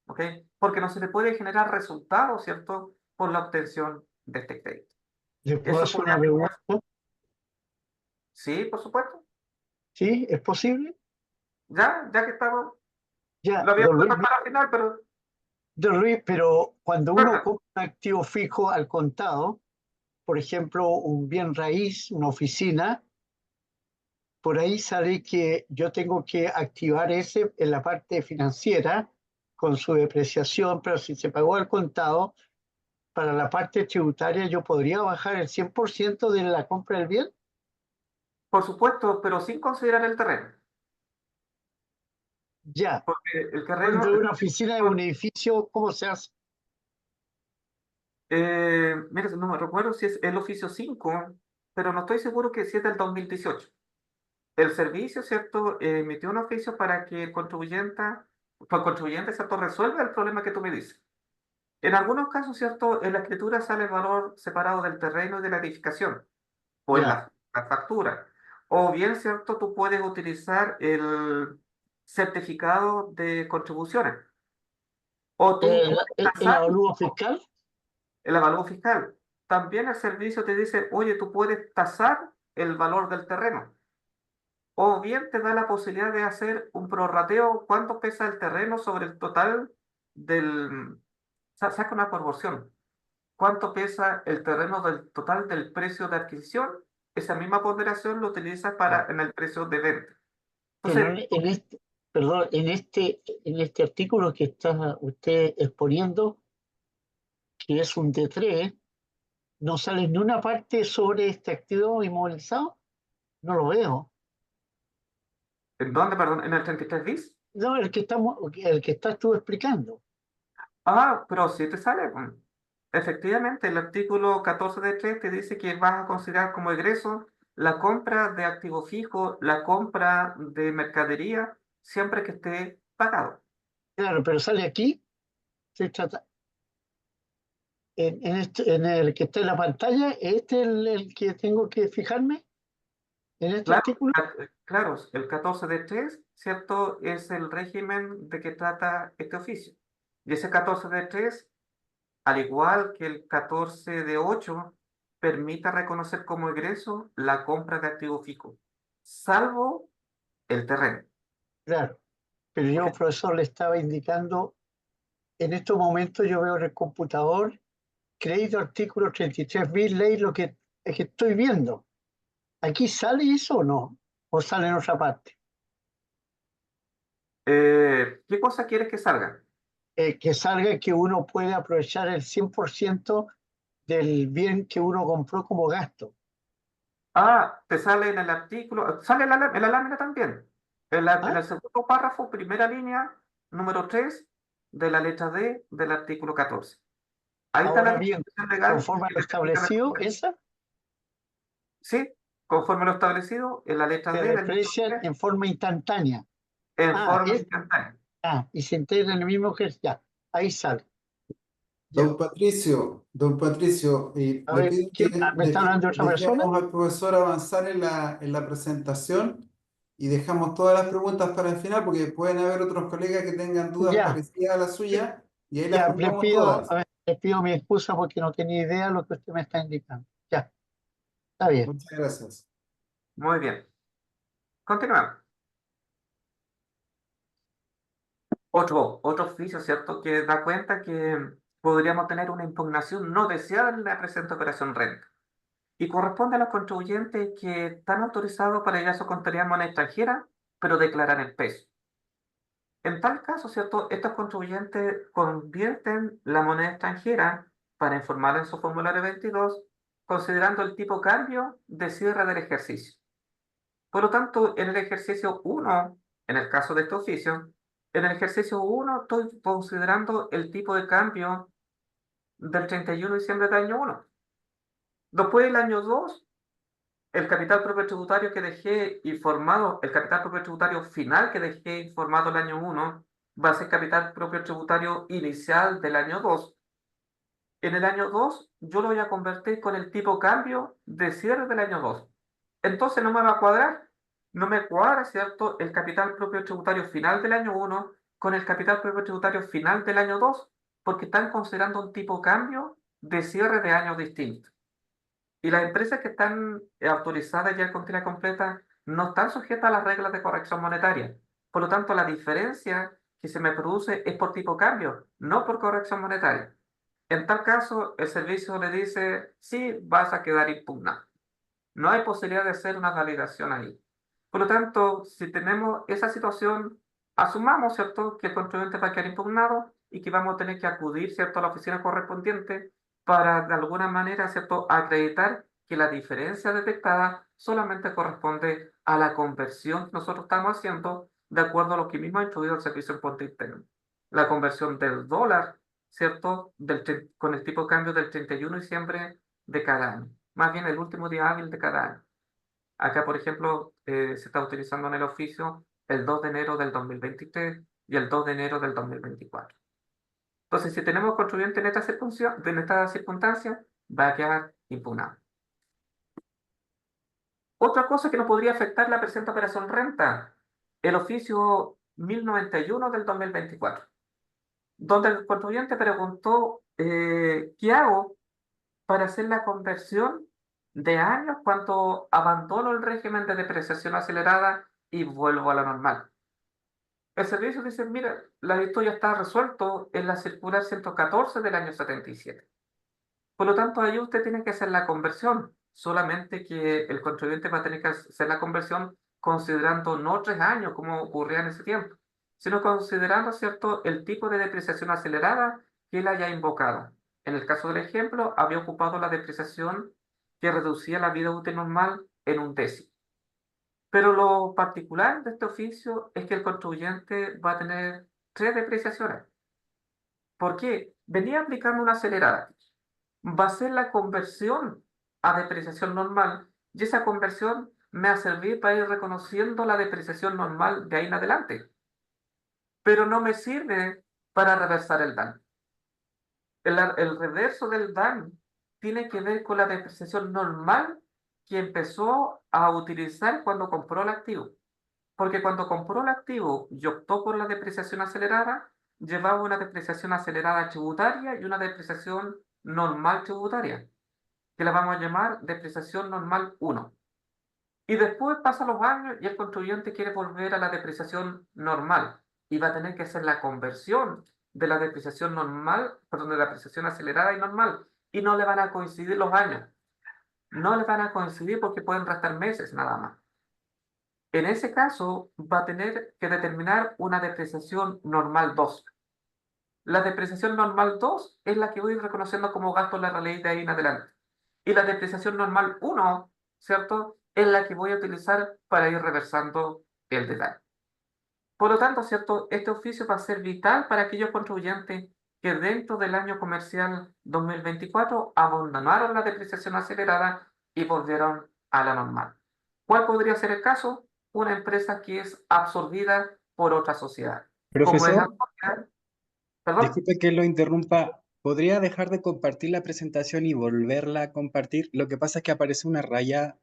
Speaker 3: ¿Ok? Porque no se le puede generar resultado, ¿cierto?, por la obtención de este crédito.
Speaker 4: ¿Le puedo
Speaker 3: Eso
Speaker 4: hacer
Speaker 3: podría
Speaker 4: una
Speaker 3: ser.
Speaker 4: pregunta?
Speaker 3: Sí, por supuesto.
Speaker 4: ¿Sí? ¿Es posible?
Speaker 3: Ya que estamos,
Speaker 4: Ya,
Speaker 3: lo había
Speaker 4: don Luis,
Speaker 3: puesto para el final, pero
Speaker 4: don Luis, pero cuando uno
Speaker 3: bueno,
Speaker 4: compra un activo fijo al contado, por ejemplo, un bien raíz, una oficina, por ahí sale que yo tengo que activar ese en la parte financiera con su depreciación, pero si se pagó al contado, para la parte tributaria yo podría bajar el 100% de la compra del bien.
Speaker 3: por supuesto, pero sin considerar el terreno.
Speaker 4: Ya,
Speaker 3: Porque el terreno,
Speaker 4: cuando una oficina de un edificio, ¿cómo se hace?
Speaker 3: mira, no me recuerdo si es el oficio 5, pero no estoy seguro que si es del 2018. El servicio, ¿cierto?, emitió un oficio para que el contribuyente, ¿cierto?, resuelva el problema que tú me dices. En algunos casos, ¿cierto?, en la escritura sale el valor separado del terreno y de la edificación, o en
Speaker 4: Ya,
Speaker 3: la factura. O bien, ¿cierto?, tú puedes utilizar el certificado de contribuciones. O tú puedes
Speaker 4: el
Speaker 3: tasar
Speaker 4: avalúo fiscal.
Speaker 3: el avalúo fiscal. También el servicio te dice, oye, tú puedes tasar el valor del terreno. O bien te da la posibilidad de hacer un prorrateo, cuánto pesa el terreno sobre el total del... Saca una proporción. ¿Cuánto pesa el terreno del total del precio de adquisición? Esa misma ponderación lo utilizas en el precio de venta.
Speaker 4: Pero
Speaker 3: Entonces,
Speaker 4: en este, perdón, en este artículo que está usted exponiendo, que es un D3, no sale ni una parte sobre este activo inmovilizado. No lo veo.
Speaker 3: ¿en dónde, perdón? ¿En el 33 bis?
Speaker 4: No, el que está estuvo explicando.
Speaker 3: Ah, pero sí te sale. Efectivamente, el artículo 14 de 3 te dice que vas a considerar como egreso la compra de activo fijo, la compra de mercadería, siempre que esté pagado.
Speaker 4: Claro, pero sale aquí, se trata, en el que está en la pantalla, ¿este es el que tengo que fijarme en este
Speaker 3: Claro,
Speaker 4: artículo?
Speaker 3: claro, el 14 de 3, ¿cierto? Es el régimen de que trata este oficio. Y ese 14 de 3, al igual que el 14 de 8, permite reconocer como egreso la compra de activo fijo, salvo el terreno.
Speaker 4: Claro, pero yo,
Speaker 3: ¿Ok?
Speaker 4: profesor, le estaba indicando, en estos momentos yo veo en el computador, crédito artículo 33 bis, ley, lo que, es que estoy viendo. ¿Aquí sale eso o no? ¿O sale en otra parte?
Speaker 3: ¿Qué cosa quieres que salga?
Speaker 4: Que salga que uno puede aprovechar el 100% del bien que uno compró como gasto.
Speaker 3: Ah, te sale en el artículo, sale en la lámina también. En
Speaker 4: ¿Ah?
Speaker 3: el segundo párrafo, primera línea, número 3 de la letra D del artículo 14. Ahí está la
Speaker 4: Ahora bien,
Speaker 3: disposición legal
Speaker 4: conforme a
Speaker 3: que
Speaker 4: lo
Speaker 3: especifica la
Speaker 4: establecido,
Speaker 3: compra.
Speaker 4: esa
Speaker 3: Sí, conforme lo establecido en la letra
Speaker 4: se
Speaker 3: D del título
Speaker 4: deprecia
Speaker 3: 3,
Speaker 4: en forma instantánea.
Speaker 3: en
Speaker 4: Ah,
Speaker 3: forma instantánea.
Speaker 4: y se integra en el mismo ejercicio. Ya, ahí sale. Ya.
Speaker 2: Don Patricio,
Speaker 4: A
Speaker 2: le
Speaker 4: ver,
Speaker 2: pido que
Speaker 4: ¿me está hablando otra persona?
Speaker 2: dejemos al profesor avanzar en la presentación y dejamos todas las preguntas para el final porque pueden haber otros colegas que tengan dudas
Speaker 4: Ya,
Speaker 2: parecidas a la suya y ahí las
Speaker 4: ya,
Speaker 2: juntamos todas.
Speaker 4: les pido mi excusa porque no tenía idea de lo que usted me está indicando. Ya, está bien.
Speaker 2: Muchas gracias.
Speaker 3: Muy bien. Continuamos. Otro oficio, ¿cierto? Que da cuenta que podríamos tener una impugnación no deseada en la presente operación renta. Y corresponde a los contribuyentes que están autorizados para llevar su contabilidad en moneda extranjera, pero declaran el peso. En tal caso, ¿cierto? Estos contribuyentes convierten la moneda extranjera para informar en su formulario 22, considerando el tipo cambio de cierre del ejercicio. Por lo tanto, en el ejercicio 1, en el caso de este oficio, en el ejercicio 1 estoy considerando el tipo de cambio del 31 de diciembre del año 1. Después del año 2, el capital propio tributario que dejé informado, el capital propio tributario final que dejé informado el año 1, va a ser capital propio tributario inicial del año 2. En el año 2, yo lo voy a convertir con el tipo cambio de cierre del año 2. Entonces no me va a cuadrar. No me cuadra, ¿cierto?, el capital propio tributario final del año 1 con el capital propio tributario final del año 2, porque están considerando un tipo cambio de cierre de años distintos. Y las empresas que están autorizadas ya con tira completa no están sujetas a las reglas de corrección monetaria. Por lo tanto, la diferencia que se me produce es por tipo cambio, no por corrección monetaria. En tal caso, el servicio le dice, sí, vas a quedar impugnado. No hay posibilidad de hacer una validación ahí. Por lo tanto, si tenemos esa situación, asumamos, ¿cierto?, que el contribuyente va a quedar impugnado y que vamos a tener que acudir, ¿cierto?, a la oficina correspondiente para, de alguna manera, ¿cierto?, acreditar que la diferencia detectada solamente corresponde a la conversión que nosotros estamos haciendo de acuerdo a lo que mismo ha instruido el Servicio de Impuesto Interno. La conversión del dólar, ¿cierto?, con el tipo de cambio del 31 de diciembre de cada año. Más bien el último día hábil de cada año. Acá, por ejemplo, se está utilizando en el oficio el 2 de enero del 2023 y el 2 de enero del 2024. Entonces, si tenemos contribuyente en esta circunstancia, va a quedar impugnado. Otra cosa que nos podría afectar la presente operación renta, el oficio 1091 del 2024, donde el contribuyente preguntó, ¿qué hago para hacer la conversión de años cuando abandono el régimen de depreciación acelerada y vuelvo a la normal? El servicio dice, mira, la historia está resuelto en la circular 114 del año 77. Por lo tanto, ahí usted tiene que hacer la conversión, solamente que el contribuyente va a tener que hacer la conversión considerando no 3 años como ocurría en ese tiempo, sino considerando, ¿cierto?, el tipo de depreciación acelerada que él haya invocado. En el caso del ejemplo, había ocupado la depreciación que reducía la vida útil normal en 1/10. Pero lo particular de este oficio es que el contribuyente va a tener 3 depreciaciones. ¿Por qué? Venía aplicando una acelerada. Va a ser la conversión a depreciación normal y esa conversión me va a servir para ir reconociendo la depreciación normal de ahí en adelante. Pero no me sirve para reversar el daño. El reverso del daño tiene que ver con la depreciación normal que empezó a utilizar cuando compró el activo. Porque cuando compró el activo y optó por la depreciación acelerada, llevaba una depreciación acelerada tributaria y una depreciación normal tributaria, que la vamos a llamar depreciación normal 1. Y después pasan los años y el contribuyente quiere volver a la depreciación normal y va a tener que hacer la conversión de la depreciación normal, perdón, de la depreciación acelerada y normal, y no le van a coincidir los años. No le van a coincidir porque pueden restar meses nada más. En ese caso, va a tener que determinar una depreciación normal 2. La depreciación normal 2 es la que voy reconociendo como gasto en la ley de ahí en adelante. Y la depreciación normal 1, ¿cierto?, es la que voy a utilizar para ir reversando el detalle. Por lo tanto, ¿cierto?, este oficio va a ser vital para aquellos contribuyentes que dentro del año comercial 2024 abandonaron la depreciación acelerada y volvieron a la normal. ¿Cuál podría ser el caso? Una empresa que es absorbida por otra sociedad. Como es
Speaker 1: Profesor,
Speaker 3: absorbida, perdón,
Speaker 1: disculpe que lo interrumpa. ¿Podría dejar de compartir la presentación y volverla a compartir? Lo que pasa es que aparece una raya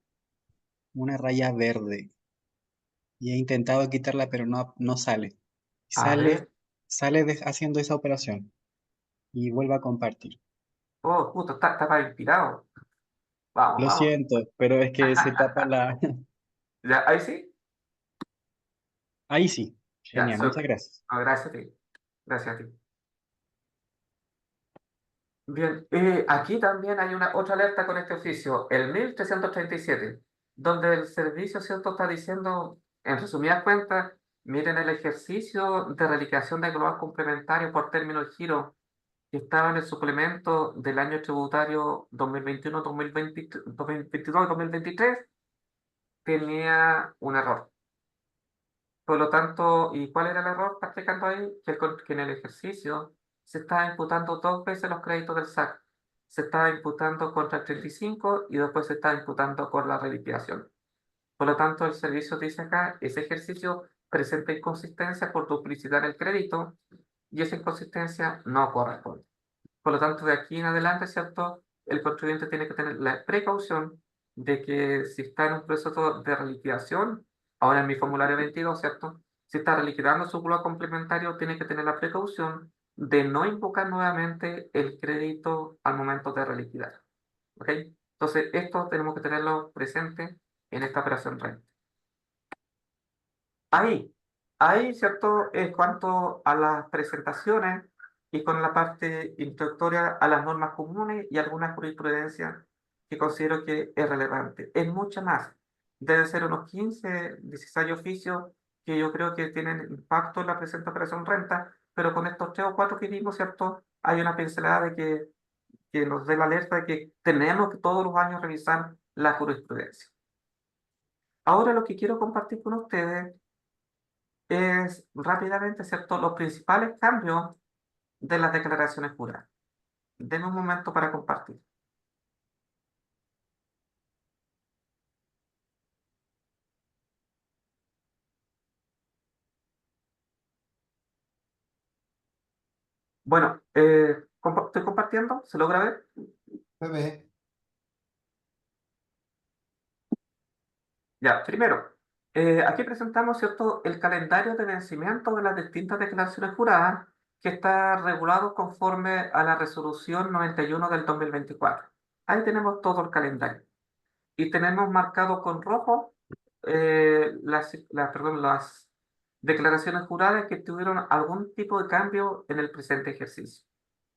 Speaker 1: verde. y he intentado quitarla, pero no sale.
Speaker 3: A
Speaker 1: Sale,
Speaker 3: ver,
Speaker 1: haciendo esa operación y vuelve a compartir.
Speaker 3: oh, justo, estaba inspirado. Vamos,
Speaker 1: Lo
Speaker 3: vamos.
Speaker 1: siento, pero es que se tapa la...
Speaker 3: Ya, ahí sí,
Speaker 1: Ahí sí.
Speaker 3: ya,
Speaker 1: Genial, muchas gracias.
Speaker 3: no, gracias a ti. Gracias a ti. Bien, aquí también hay una otra alerta con este oficio, el 1337, donde el servicio, ¿cierto?, está diciendo, en resumidas cuentas, miren el ejercicio de reliquidación de global complementario por término de giro que estaba en el suplemento del año tributario 2021, 2022 y 2023, tenía un error. Por lo tanto, ¿y cuál era el error? Está explicando ahí que en el ejercicio se estaba imputando dos veces los créditos del SAC. Se estaba imputando contra el 35 y después se estaba imputando con la reliquidación. Por lo tanto, el servicio dice acá, ese ejercicio presenta inconsistencia por duplicidad en el crédito y esa inconsistencia no corresponde. Por lo tanto, de aquí en adelante, ¿cierto? El contribuyente tiene que tener la precaución de que si está en un proceso de reliquidación, ahora en mi formulario 22, ¿cierto? Si está reliquidando su culo complementario, tiene que tener la precaución de no invocar nuevamente el crédito al momento de reliquidar. ¿Ok? Entonces, esto tenemos que tenerlo presente en esta operación renta. Ahí, ahí, ¿cierto? En cuanto a las presentaciones y con la parte introductoria a las normas comunes y algunas jurisprudencias que considero que es relevante. Es mucho más. Debe ser unos 15, 16 oficios que yo creo que tienen impacto en la presente operación renta, pero con estos 3 o 4 que vimos, ¿cierto? Hay una pincelada de que nos dé la alerta de que tenemos que todos los años revisar la jurisprudencia. Ahora lo que quiero compartir con ustedes es rápidamente, ¿cierto?, los principales cambios de las declaraciones juradas. Denme un momento para compartir. Bueno, estoy compartiendo, ¿se logra ver?
Speaker 2: Se ve.
Speaker 3: Ya, primero, aquí presentamos, ¿cierto?, el calendario de vencimiento de las distintas declaraciones juradas que está regulado conforme a la resolución 91 del 2024. Ahí tenemos todo el calendario. Y tenemos marcado con rojo las declaraciones juradas que tuvieron algún tipo de cambio en el presente ejercicio.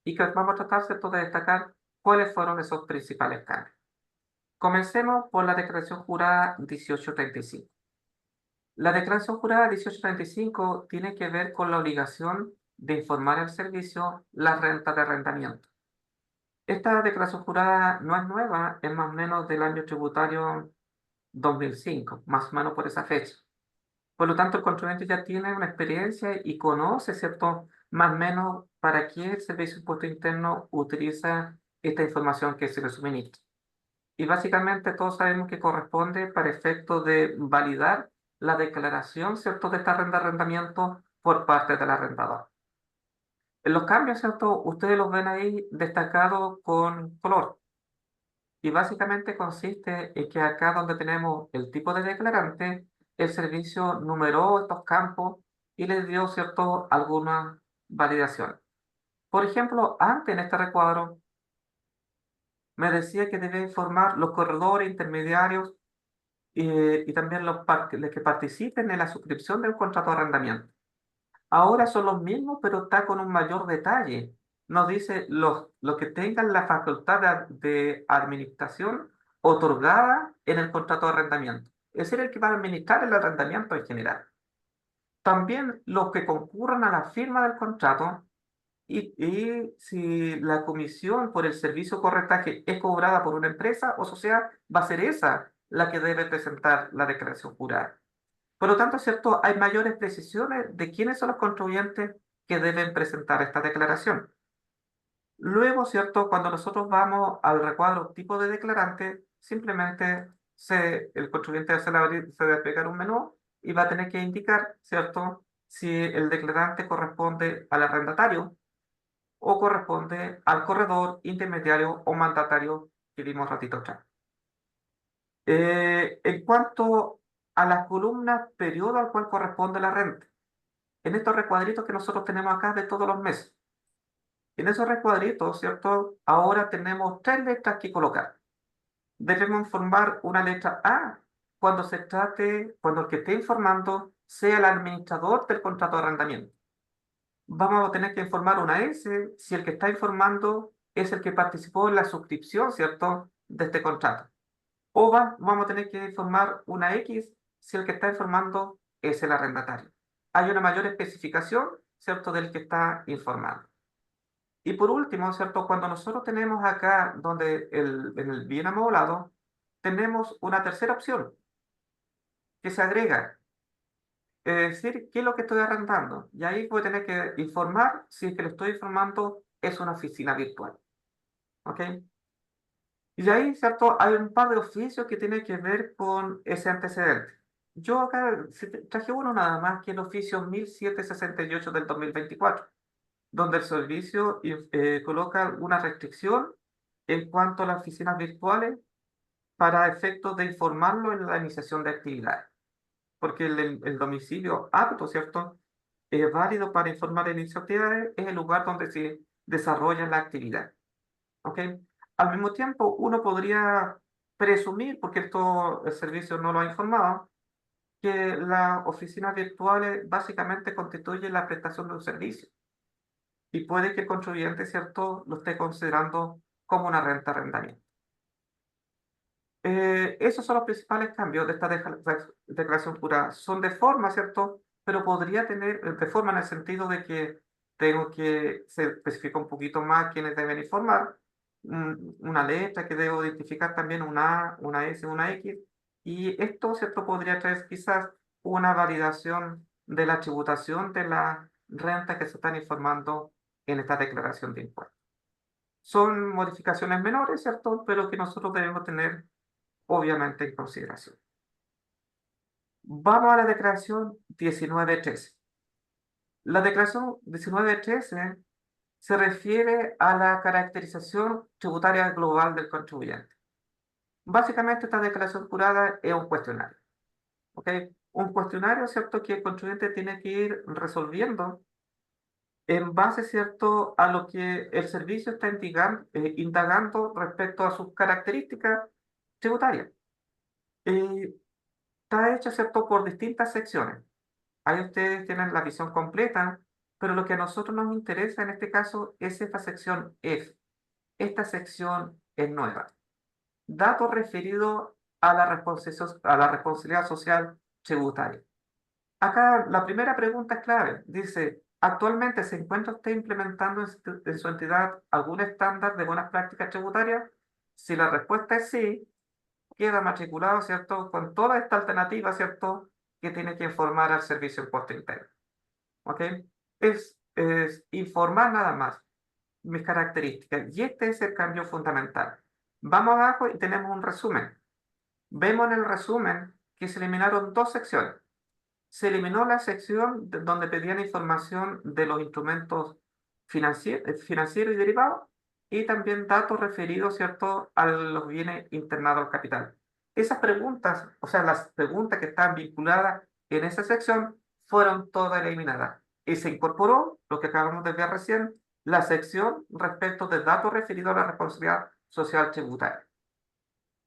Speaker 3: Y que vamos a tratar, ¿cierto?, de destacar cuáles fueron esos principales cambios. Comencemos por la declaración jurada 1835. La declaración jurada 1835 tiene que ver con la obligación de informar al servicio la renta de arrendamiento. Esta declaración jurada no es nueva, es más o menos del año tributario 2005, más o menos por esa fecha. Por lo tanto, el contribuyente ya tiene una experiencia y conoce, ¿cierto?, más o menos para qué el Servicio de Impuesto Interno utiliza esta información que se le suministra. Y básicamente todos sabemos que corresponde para efecto de validar la declaración, ¿cierto?, de esta renta de arrendamiento por parte del arrendador. Los cambios, ¿cierto?, ustedes los ven ahí destacados con color. Y básicamente consiste en que acá donde tenemos el tipo de declarante, el servicio numeró estos campos y les dio, ¿cierto?, algunas validaciones. Por ejemplo, antes en este recuadro me decía que debe informar los corredores intermediarios y también los que participen en la suscripción del contrato de arrendamiento. Ahora son los mismos, pero está con un mayor detalle. Nos dice los que tengan la facultad de administración otorgada en el contrato de arrendamiento. Es decir, el que va a administrar el arrendamiento en general. También los que concurran a la firma del contrato y si la comisión por el servicio corretaje es cobrada por una empresa o sociedad, va a ser esa la que debe presentar la declaración jurada. Por lo tanto, ¿cierto? Hay mayores precisiones de quiénes son los contribuyentes que deben presentar esta declaración. Luego, ¿cierto? Cuando nosotros vamos al recuadro tipo de declarante, simplemente el contribuyente se va a despegar un menú y va a tener que indicar, ¿cierto? Si el declarante corresponde al arrendatario o corresponde al corredor, intermediario o mandatario que vimos ratito atrás. En cuanto a la columna periodo al cual corresponde la renta. En estos recuadritos que nosotros tenemos acá de todos los meses. En esos recuadritos, ¿cierto? Ahora tenemos 3 letras que colocar. Debemos informar una letra A cuando el que esté informando sea el administrador del contrato de arrendamiento. Vamos a tener que informar una S si el que está informando es el que participó en la suscripción, ¿cierto?, de este contrato. O vamos a tener que informar una X si el que está informando es el arrendatario. Hay una mayor especificación, ¿cierto?, del que está informando. Y por último, ¿cierto?, cuando nosotros tenemos acá donde en el bien amoblado, tenemos una tercera opción que se agrega. Es decir, ¿qué es lo que estoy arrendando? Y ahí voy a tener que informar si es que lo estoy informando es una oficina virtual. ¿Ok? Y ahí, ¿cierto? Hay un par de oficios que tienen que ver con ese antecedente. Yo acá traje uno nada más, que es el oficio 1768 del 2024, donde el servicio coloca una restricción en cuanto a las oficinas virtuales para efectos de informarlo en la iniciación de actividades. Porque el domicilio apto, ¿cierto?, es válido para informar en iniciativas, es el lugar donde se desarrolla la actividad. ¿Ok? Al mismo tiempo, uno podría presumir, porque el servicio no lo ha informado, que las oficinas virtuales básicamente constituyen la prestación de un servicio. Y puede que el contribuyente, ¿cierto?, lo esté considerando como una renta arrendamiento. Esos son los principales cambios de esta declaración jurada. Son de forma, ¿cierto? Pero podría tener de forma en el sentido de que se especifica un poquito más quiénes deben informar, una letra que debo identificar también, una A, una S, una X, y esto, ¿cierto?, podría traer quizás una validación de la tributación de las rentas que se están informando en esta declaración de impuestos. Son modificaciones menores, ¿cierto? Pero que nosotros debemos tener obviamente en consideración. Vamos a la declaración 1913. La declaración 1913 se refiere a la caracterización tributaria global del contribuyente. Básicamente, esta declaración jurada es un cuestionario. ¿Ok? Un cuestionario, ¿cierto?, que el contribuyente tiene que ir resolviendo en base, ¿cierto?, a lo que el servicio está indagando respecto a sus características tributarias. Está hecho, ¿cierto?, por distintas secciones. Ahí ustedes tienen la visión completa, pero lo que a nosotros nos interesa en este caso es esta sección F. Esta sección es nueva. Datos referidos a la responsabilidad social tributaria. Acá la primera pregunta es clave. Dice, ¿actualmente se encuentra usted implementando en su entidad algún estándar de buenas prácticas tributarias? Si la respuesta es sí, queda matriculado, ¿cierto?, con toda esta alternativa, ¿cierto?, que tiene que informar al Servicio de Impuesto Interno. ¿Ok? Es informar nada más mis características. Y este es el cambio fundamental. Vamos abajo y tenemos un resumen. Vemos en el resumen que se eliminaron 2 secciones. Se eliminó la sección donde pedían información de los instrumentos financieros y derivados, y también datos referidos, ¿cierto?, a los bienes internados al capital. Esas preguntas, o sea, las preguntas que están vinculadas en esa sección, fueron todas eliminadas. Y se incorporó, lo que acabamos de ver recién, la sección respecto de datos referidos a la responsabilidad social tributaria.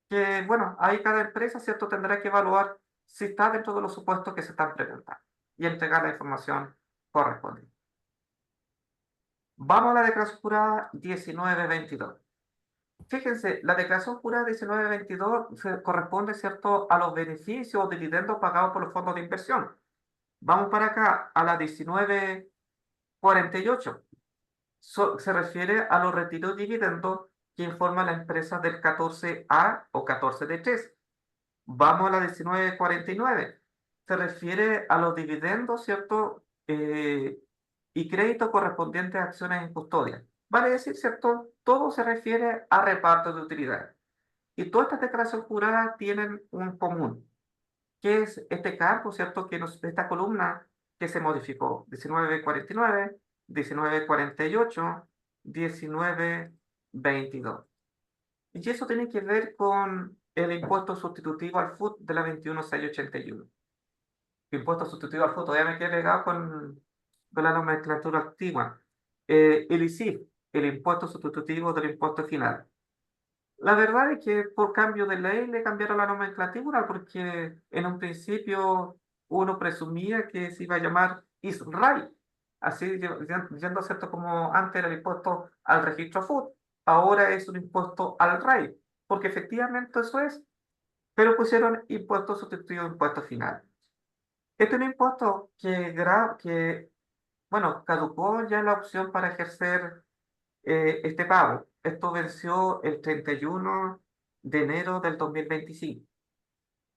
Speaker 3: Que, bueno, ahí cada empresa, ¿cierto?, tendrá que evaluar si está dentro de los supuestos que se están preguntando y entregar la información correspondiente. Vamos a la declaración jurada 1922. Fíjense, la declaración jurada 1922 corresponde, ¿cierto?, a los beneficios o dividendos pagados por los fondos de inversión. Vamos para acá, a la 1948. Se refiere a los retiros de dividendos que informa la empresa del 14A o 14D3. Vamos a la 1949. Se refiere a los dividendos, ¿cierto? Y crédito correspondiente a acciones en custodia. Vale decir, ¿cierto? Todo se refiere a reparto de utilidades. Y todas estas declaraciones juradas tienen un común, que es este campo, ¿cierto? Esta columna que se modificó. 1949, 1948, 1922. Y eso tiene que ver con el impuesto sustitutivo al FUT de la 21681. Impuesto sustitutivo al FUT, todavía me quedé pegado con la nomenclatura antigua. El ISIF, el impuesto sustitutivo del impuesto final. La verdad es que por cambio de ley le cambiaron la nomenclatura porque en un principio uno presumía que se iba a llamar ISRAI, así yendo ¿cierto? Como antes era el impuesto al registro FUT, ahora es un impuesto al RAI, porque efectivamente eso es, pero pusieron impuesto sustitutivo impuesto final. Este es un impuesto que bueno, caducó ya la opción para ejercer este pago. Esto venció el 31 de enero del 2025.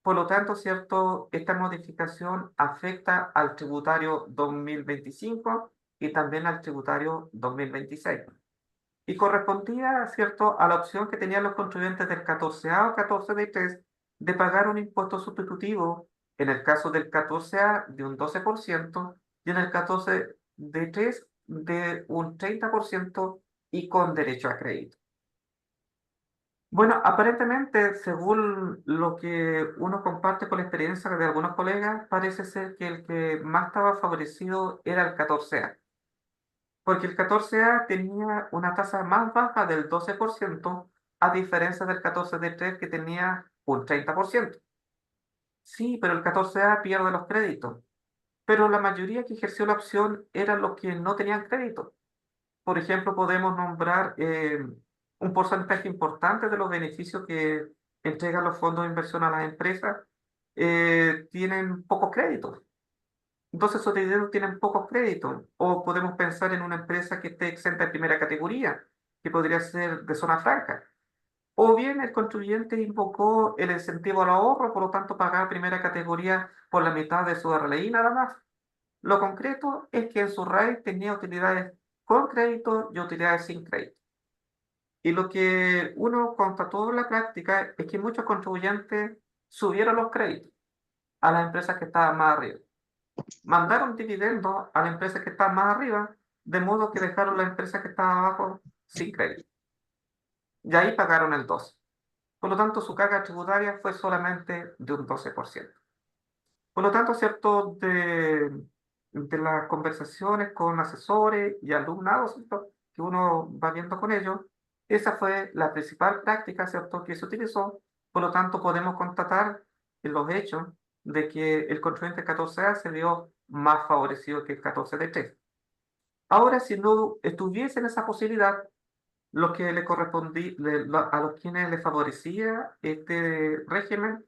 Speaker 3: Por lo tanto, ¿cierto? Esta modificación afecta al tributario 2025 y también al tributario 2026. Y correspondía, ¿cierto?, a la opción que tenían los contribuyentes del 14A o 14D3 de pagar un impuesto sustitutivo, en el caso del 14A de un 12% y en el 14D3 de un 30% y con derecho a crédito. Bueno, aparentemente, según lo que uno comparte con la experiencia de algunos colegas, parece ser que el que más estaba favorecido era el 14A, porque el 14A tenía una tasa más baja del 12%, a diferencia del 14D3 que tenía un 30%. Sí, pero el 14A pierde los créditos, pero la mayoría que ejerció la opción eran los que no tenían crédito. Por ejemplo, podemos nombrar un porcentaje importante de los beneficios que entregan los fondos de inversión a las empresas, tienen pocos créditos. Entonces, esos dividendos tienen pocos créditos. O podemos pensar en una empresa que esté exenta de primera categoría, que podría ser de zona franca. O bien el contribuyente invocó el incentivo al ahorro, por lo tanto, pagar primera categoría por la mitad de su RLI nada más. Lo concreto es que en su RAI tenía utilidades con crédito y utilidades sin crédito. Y lo que uno constató en la práctica es que muchos contribuyentes subieron los créditos a las empresas que estaban más arriba. Mandaron dividendos a las empresas que estaban más arriba, de modo que dejaron las empresas que estaban abajo sin crédito. Y ahí pagaron el 12%. Por lo tanto, su carga tributaria fue solamente de un 12%. Por lo tanto, ¿cierto? De las conversaciones con asesores y alumnados, ¿cierto? Que uno va viendo con ellos, esa fue la principal práctica, ¿cierto? Que se utilizó. Por lo tanto, podemos constatar en los hechos de que el contribuyente 14A se vio más favorecido que el 14D3. Ahora, si no estuviese en esa posibilidad, lo que le correspondía, a los quienes les favorecía este régimen,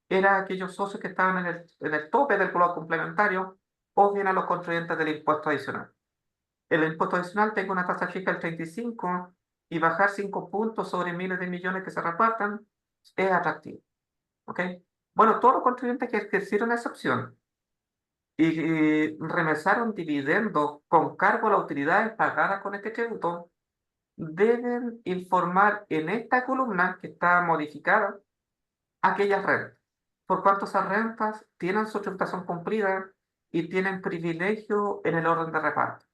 Speaker 3: era aquellos socios que estaban en el tope del bloque complementario, o bien a los contribuyentes del impuesto adicional. El impuesto adicional tenga una tasa fija del 35 y bajar 5 puntos sobre miles de millones que se repartan es atractivo. ¿Ok? Bueno, todos los contribuyentes que ejercieron esa opción y remesaron dividendos con cargo a las utilidades pagadas con este tributo, deben informar en esta columna que está modificada aquellas rentas, por cuanto esas rentas tienen su tributación cumplida y tienen privilegio en el orden de reparto.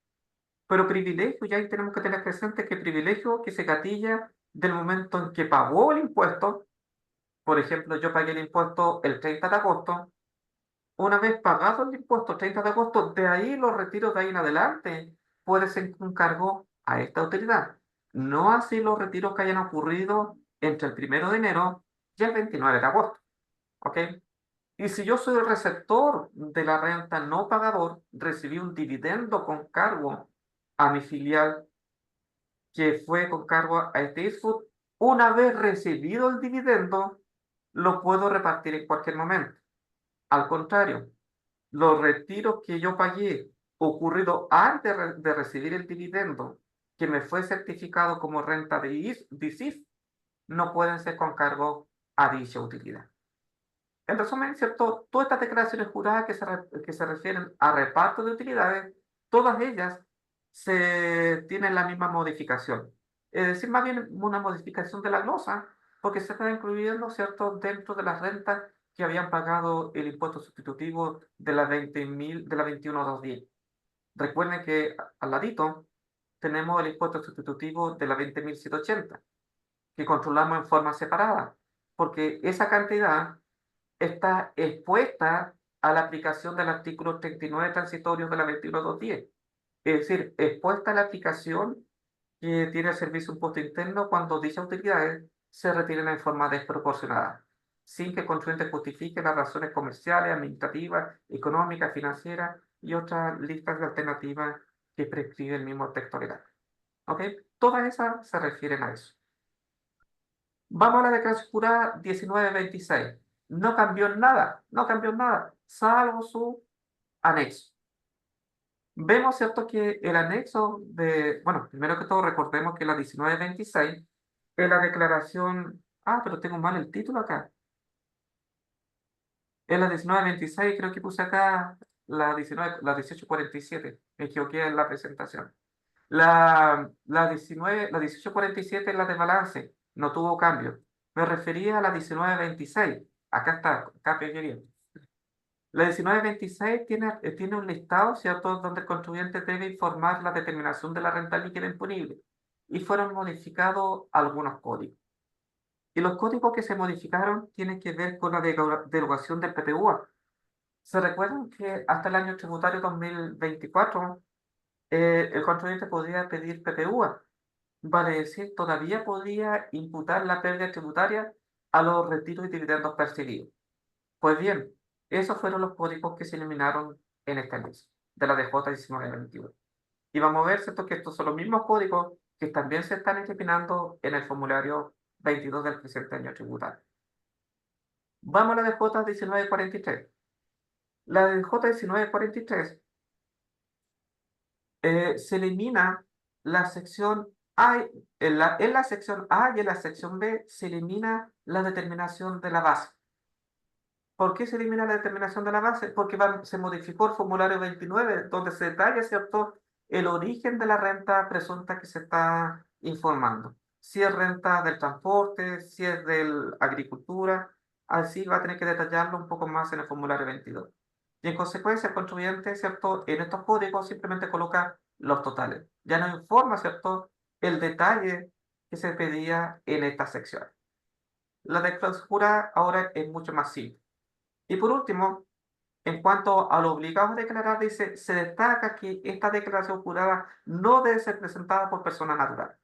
Speaker 3: Pero privilegio, ya ahí tenemos que tener presente que privilegio que se gatilla del momento en que pagó el impuesto. Por ejemplo, yo pagué el impuesto el 30 de agosto. Una vez pagado el impuesto el 30 de agosto, de ahí los retiros de ahí en adelante puede ser un cargo a esta autoridad. No así los retiros que hayan ocurrido entre el 1 de enero y el 29 de agosto. ¿Ok? Y si yo soy el receptor de la renta no pagador, recibí un dividendo con cargo a mi filial que fue con cargo a este Food, una vez recibido el dividendo, lo puedo repartir en cualquier momento. Al contrario, los retiros que yo pagué ocurrido antes de recibir el dividendo, que me fue certificado como renta de ISIF, no pueden ser con cargo a dicha utilidad. En resumen, ¿cierto? Todas estas declaraciones juradas que se refieren a reparto de utilidades, todas ellas tienen la misma modificación. Es decir, más bien una modificación de la glosa, porque se está incluyendo, ¿cierto?, dentro de las rentas que habían pagado el impuesto sustitutivo de la 20.000, de la 21.210. Recuerden que al ladito tenemos el impuesto sustitutivo de la 20.780, que controlamos en forma separada. porque esa cantidad está expuesta a la aplicación del artículo 39 transitorio de la 21210. Es decir, expuesta a la aplicación que tiene el Servicio de Impuesto Interno cuando dichas utilidades se retiren en forma desproporcionada, sin que el contribuyente justifique las razones comerciales, administrativas, económicas, financieras y otras listas de alternativas que prescribe el mismo texto legal. ¿Ok? Todas esas se refieren a eso. Vamos a la declaración jurada 1926. No cambió nada, salvo su anexo. Vemos, ¿cierto?, que el anexo de, bueno, primero que todo recordemos que la 1926 es la declaración, pero tengo mal el título acá. Es la 1926, creo que puse acá la 1847, me equivoqué en la presentación. La 1847 es la de balance, no tuvo cambio. Me refería a la 1926, acá está, acá pegué bien. La 1926 tiene un listado, ¿cierto?, donde el contribuyente debe informar la determinación de la renta líquida imponible. Y fueron modificados algunos códigos. Y los códigos que se modificaron tienen que ver con la derogación del PPUA. ¿Se recuerdan que hasta el año tributario 2024 el contribuyente podía pedir PPUA? Vale decir, todavía podía imputar la pérdida tributaria a los retiros y dividendos percibidos. Pues bien, esos fueron los códigos que se eliminaron en este mes de la DJ 1921. Y vamos a ver, ¿cierto?, que estos son los mismos códigos que también se están eliminando en el formulario 22 del presente año tributario. Vamos a la DJ 1943. La DJ 1943 se elimina la sección A, en la sección A y en la sección B se elimina la determinación de la base. ¿Por qué se elimina la determinación de la base? Porque se modificó el formulario 29, donde se detalla, ¿cierto?, el origen de la renta presunta que se está informando. Si es renta del transporte, si es de la agricultura, así va a tener que detallarlo un poco más en el formulario 22. Y en consecuencia, el contribuyente, ¿cierto?, en estos códigos simplemente coloca los totales. Ya no informa, ¿cierto?, el detalle que se pedía en esta sección. La declaración jurada ahora es mucho más simple. Y por último, en cuanto a lo obligado a declarar, dice, se destaca que esta declaración jurada no debe ser presentada por persona natural.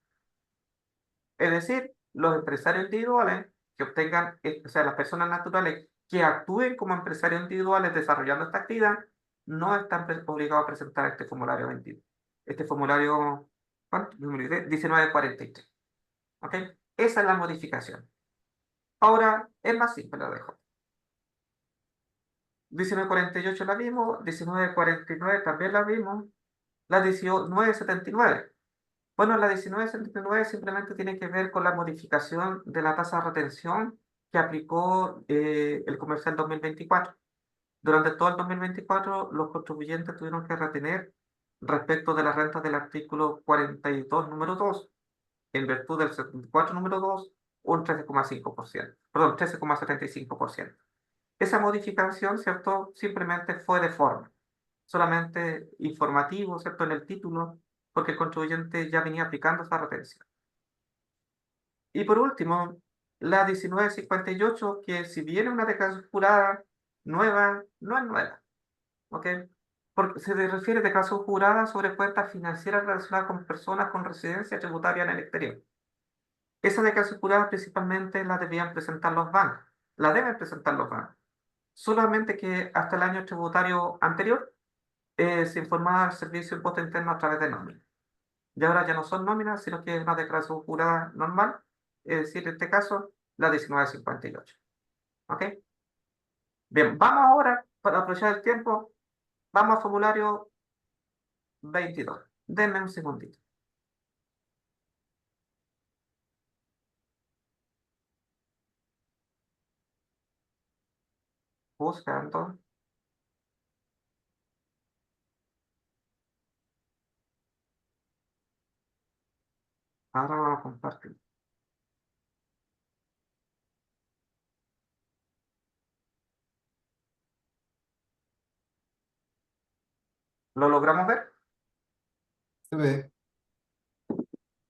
Speaker 3: Es decir, los empresarios individuales que obtengan, o sea, las personas naturales que actúen como empresarios individuales desarrollando esta actividad, no están obligados a presentar este formulario 22. Este formulario, ¿cuánto? 1943. ¿Ok? Esa es la modificación. Ahora, es más simple, lo dejo. 1948 la vimos, 1949 también la vimos, la 1979. Bueno, la 1979 simplemente tiene que ver con la modificación de la tasa de retención que aplicó el comercial 2024. Durante todo el 2024, los contribuyentes tuvieron que retener respecto de las rentas del artículo 42, número 2, en virtud del 74, número 2, un 13,5%, perdón, 13,75%. Esa modificación, ¿cierto?, simplemente fue de forma, solamente informativo, ¿cierto?, en el título, porque el contribuyente ya venía aplicando esa retención. Y por último, la 1958, que si bien es una declaración jurada nueva, no es nueva, ¿ok? Porque se refiere a declaración jurada sobre cuentas financieras relacionadas con personas con residencia tributaria en el exterior. Esa declaración jurada principalmente la debían presentar los bancos, la deben presentar los bancos. Solamente que hasta el año tributario anterior se informaba al Servicio de Impuesto Interno a través de nóminas. Y ahora ya no son nóminas, sino que es una declaración jurada normal, es decir, en este caso, la 1958. ¿Ok? Bien, vamos ahora, para aprovechar el tiempo, vamos al formulario 22. Denme un segundito. Buscando. Ahora vamos a compartir. ¿Lo logramos ver?
Speaker 2: Se ve.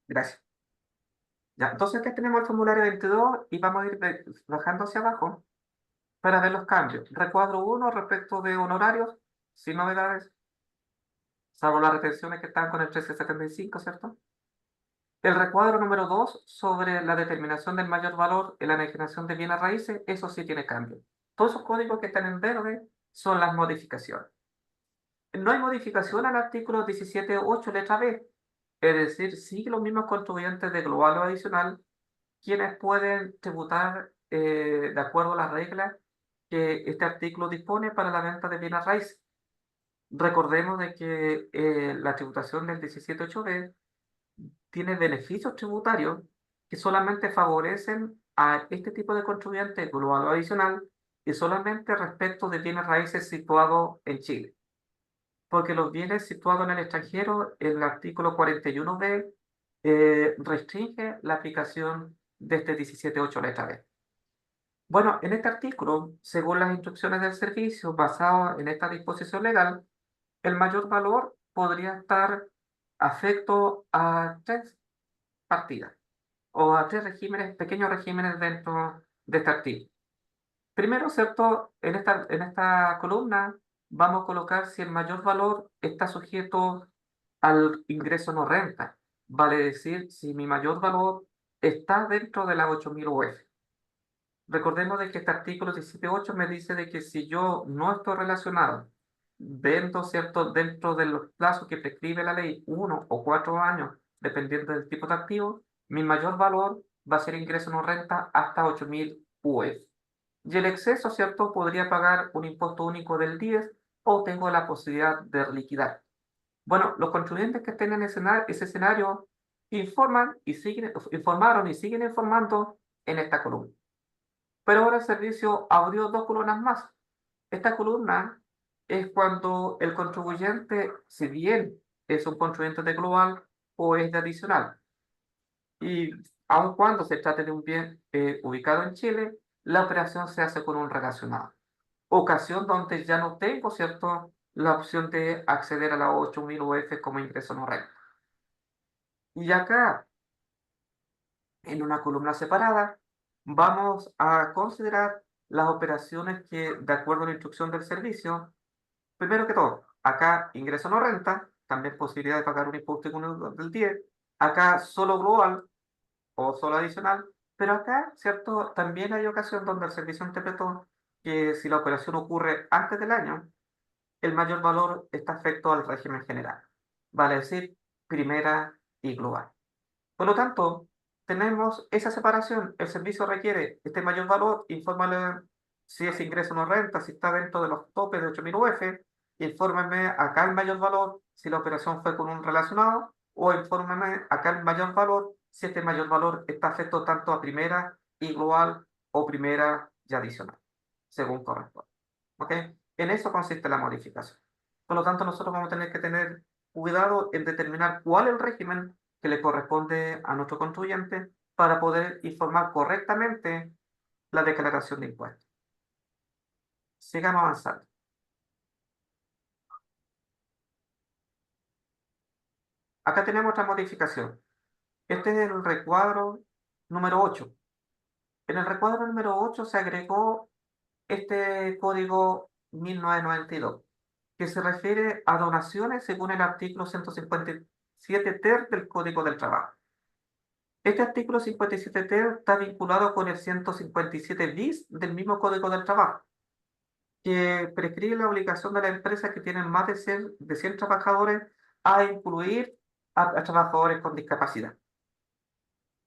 Speaker 3: Gracias. Ya, entonces aquí tenemos el formulario 22 y vamos a ir bajando hacia abajo para ver los cambios. Recuadro 1 respecto de honorarios, sin novedades, salvo las retenciones que están con el 1375, ¿cierto? El recuadro número 2 sobre la determinación del mayor valor en la enajenación de bienes raíces, eso sí tiene cambio. Todos esos códigos que están en verde son las modificaciones. No hay modificación al artículo 17.8 letra B, es decir, sigue los mismos contribuyentes de global o adicional quienes pueden tributar de acuerdo a las reglas que este artículo dispone para la venta de bienes raíces. Recordemos de que la tributación del 17.8b tiene beneficios tributarios que solamente favorecen a este tipo de contribuyente global o adicional y solamente respecto de bienes raíces situados en Chile. Porque los bienes situados en el extranjero, el artículo 41b restringe la aplicación de este 17.8 letra B. Bueno, en este artículo, según las instrucciones del servicio, basado en esta disposición legal, el mayor valor podría estar afecto a 3 partidas o a 3 regímenes, pequeños regímenes dentro de este artículo. Primero, ¿cierto? En esta columna vamos a colocar si el mayor valor está sujeto al ingreso no renta. Vale decir, si mi mayor valor está dentro de las 8.000 UF. Recordemos de que este artículo 17.8 me dice de que si yo no estoy relacionado, vendo, ¿cierto?, dentro de los plazos que prescribe la ley, 1 o 4 años, dependiendo del tipo de activo, mi mayor valor va a ser ingreso no renta hasta 8.000 UF. Y el exceso, ¿cierto?, podría pagar un impuesto único del 10 o tengo la posibilidad de liquidar. Bueno, los contribuyentes que estén en ese escenario informaron y siguen informando en esta columna. Pero ahora el servicio abrió 2 columnas más. Esta columna es cuando el contribuyente, si bien es un contribuyente de global o es de adicional, y aun cuando se trate de un bien ubicado en Chile, la operación se hace con un relacionado. Ocasión donde ya no tengo, ¿cierto?, la opción de acceder a la 8.000 UF como ingreso no renta. Y acá, en una columna separada, vamos a considerar las operaciones que, de acuerdo a la instrucción del servicio, primero que todo, acá ingreso no renta, también posibilidad de pagar un impuesto único del 10, acá solo global o solo adicional, pero acá, ¿cierto? También hay ocasión donde el servicio interpretó que si la operación ocurre antes del año, el mayor valor está afecto al régimen general, vale decir, primera y global. Por lo tanto, tenemos esa separación. El servicio requiere este mayor valor, infórmale si es ingreso o no renta, si está dentro de los topes de 8.000 UF, infórmeme acá el mayor valor si la operación fue con un relacionado, o infórmeme acá el mayor valor si este mayor valor está afecto tanto a primera y global o primera y adicional, según corresponde. ¿Ok? En eso consiste la modificación. Por lo tanto, nosotros vamos a tener que tener cuidado en determinar cuál es el régimen que le corresponde a nuestro contribuyente para poder informar correctamente la declaración de impuestos. Sigamos avanzando. Acá tenemos otra modificación. Este es el recuadro número 8. En el recuadro número 8 se agregó este código 1992, que se refiere a donaciones según el artículo 157 ter del Código del Trabajo. Este artículo 57 ter está vinculado con el 157 bis del mismo Código del Trabajo, que prescribe la obligación de la empresa que tienen más de 100 trabajadores a incluir a trabajadores con discapacidad.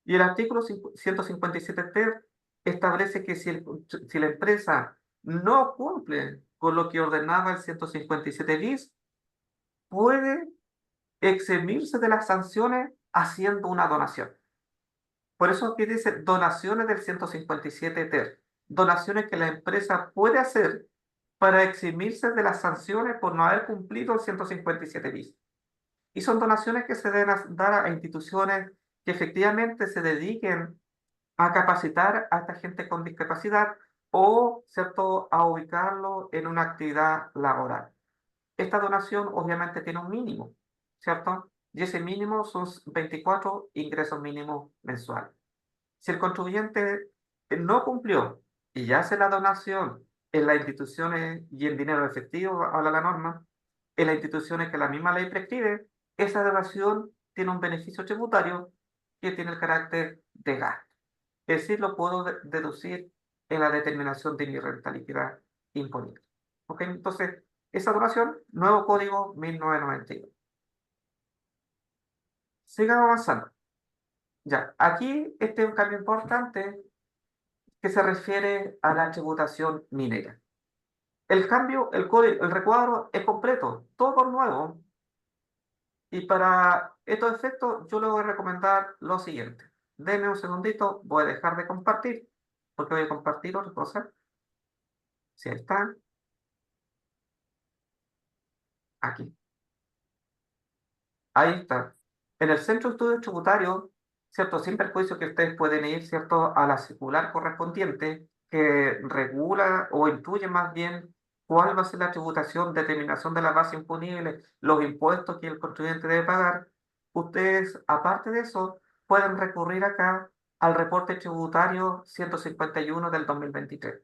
Speaker 3: Y el artículo 157 ter establece que si la empresa no cumple con lo que ordenaba el 157 bis, puede eximirse de las sanciones haciendo una donación. Por eso aquí dice donaciones del 157 ter. Donaciones que la empresa puede hacer para eximirse de las sanciones por no haber cumplido el 157 bis. Y son donaciones que se deben dar a instituciones que efectivamente se dediquen a capacitar a esta gente con discapacidad o, ¿cierto?, a ubicarlo en una actividad laboral. Esta donación obviamente tiene un mínimo, ¿cierto? Y ese mínimo son 24 ingresos mínimos mensuales. Si el contribuyente no cumplió y hace la donación en las instituciones y en dinero efectivo, habla la norma, en las instituciones que la misma ley prescribe, esa donación tiene un beneficio tributario que tiene el carácter de gasto. Es decir, lo puedo deducir en la determinación de mi renta líquida imponible. ¿Ok? Entonces, esa donación, nuevo código 1991. Sigamos avanzando. Ya, aquí este es un cambio importante que se refiere a la tributación minera. El cambio, el código, el recuadro es completo, todo nuevo. Y para estos efectos, yo le voy a recomendar lo siguiente. Denme un segundito, voy a dejar de compartir, porque voy a compartir otra cosa. Si ahí está, aquí. Ahí está. En el Centro de Estudios Tributarios, ¿cierto? Sin perjuicio que ustedes pueden ir, ¿cierto? A la circular correspondiente que regula o intuye más bien cuál va a ser la tributación, determinación de la base imponible, los impuestos que el contribuyente debe pagar. Ustedes, aparte de eso, pueden recurrir acá al reporte tributario 151 del 2023.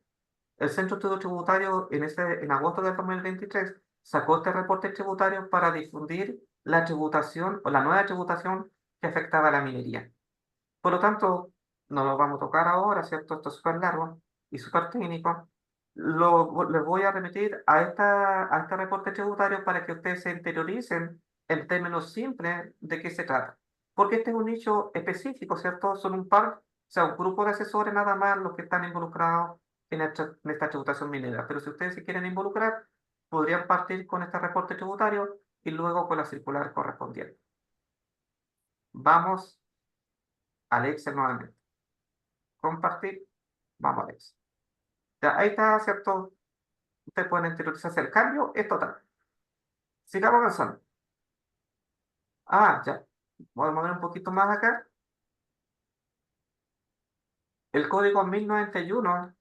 Speaker 3: El Centro de Estudios Tributarios en agosto del 2023 sacó este reporte tributario para difundir la tributación o la nueva tributación que afectaba a la minería. Por lo tanto, no lo vamos a tocar ahora, ¿cierto? Esto es súper largo y súper técnico. Les voy a remitir a este reporte tributario para que ustedes se interioricen en términos simples de qué se trata. Porque este es un nicho específico, ¿cierto? Son un par, o sea, un grupo de asesores nada más los que están involucrados en esta tributación minera. Pero si ustedes se quieren involucrar, podrían partir con este reporte tributario y luego con la circular correspondiente. Vamos al Excel nuevamente. Compartir. Vamos al Excel. Ya, ahí está, ¿cierto? Ustedes pueden interiorizarse. El cambio es total. Sigamos avanzando. Ah, ya. Voy a mover un poquito más acá. El código 1091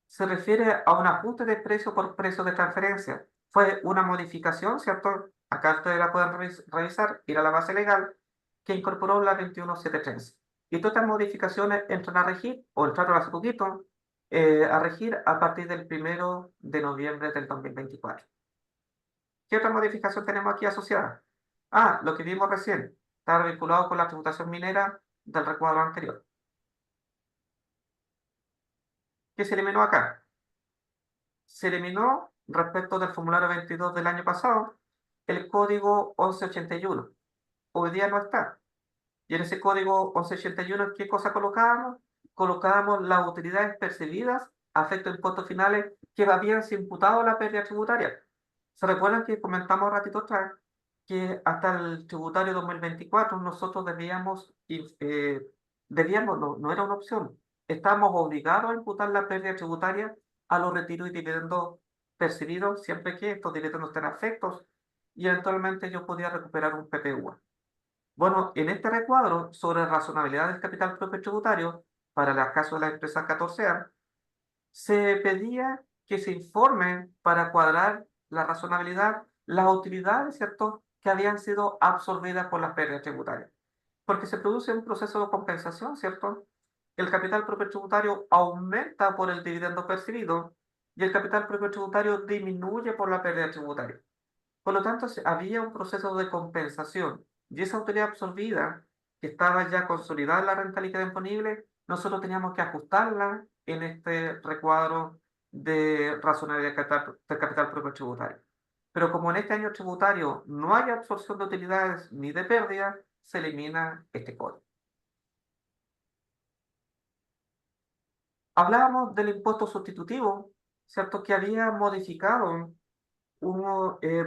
Speaker 3: se refiere a un ajuste de precio por precio de transferencia. Fue una modificación, ¿cierto? Acá ustedes la pueden revisar, ir a la base legal, que incorporó la 21713. Y todas estas modificaciones entran a regir, o entraron hace poquito, a regir a partir del 1 de noviembre del 2024. ¿Qué otra modificación tenemos aquí asociada? Ah, lo que vimos recién, está vinculado con la tributación minera del recuadro anterior. ¿Qué se eliminó acá? Se eliminó respecto del formulario 22 del año pasado el código 1181. Hoy día no está. Y en ese código 1181, ¿qué cosa colocábamos? Colocábamos las utilidades percibidas a efectos de impuestos finales que habían imputado a la pérdida tributaria. ¿Se recuerdan que comentamos un ratito atrás que hasta el tributario 2024 nosotros no era una opción, estábamos obligados a imputar la pérdida tributaria a los retiros y dividendos percibidos siempre que estos dividendos estén afectos y eventualmente yo podía recuperar un PPUA? Bueno, en este recuadro sobre razonabilidad del capital propio tributario para el caso de la empresa 14A, se pedía que se informe para cuadrar la razonabilidad las utilidades, ¿cierto?, que habían sido absorbidas por las pérdidas tributarias. Porque se produce un proceso de compensación, ¿cierto? El capital propio tributario aumenta por el dividendo percibido y el capital propio tributario disminuye por la pérdida tributaria. Por lo tanto, había un proceso de compensación y esa utilidad absorbida que estaba ya consolidada en la renta líquida imponible, nosotros teníamos que ajustarla en este recuadro de razonabilidad del capital propio tributario. Pero como en este año tributario no hay absorción de utilidades ni de pérdida, se elimina este código. Hablábamos del impuesto sustitutivo, ¿cierto? Que había modificado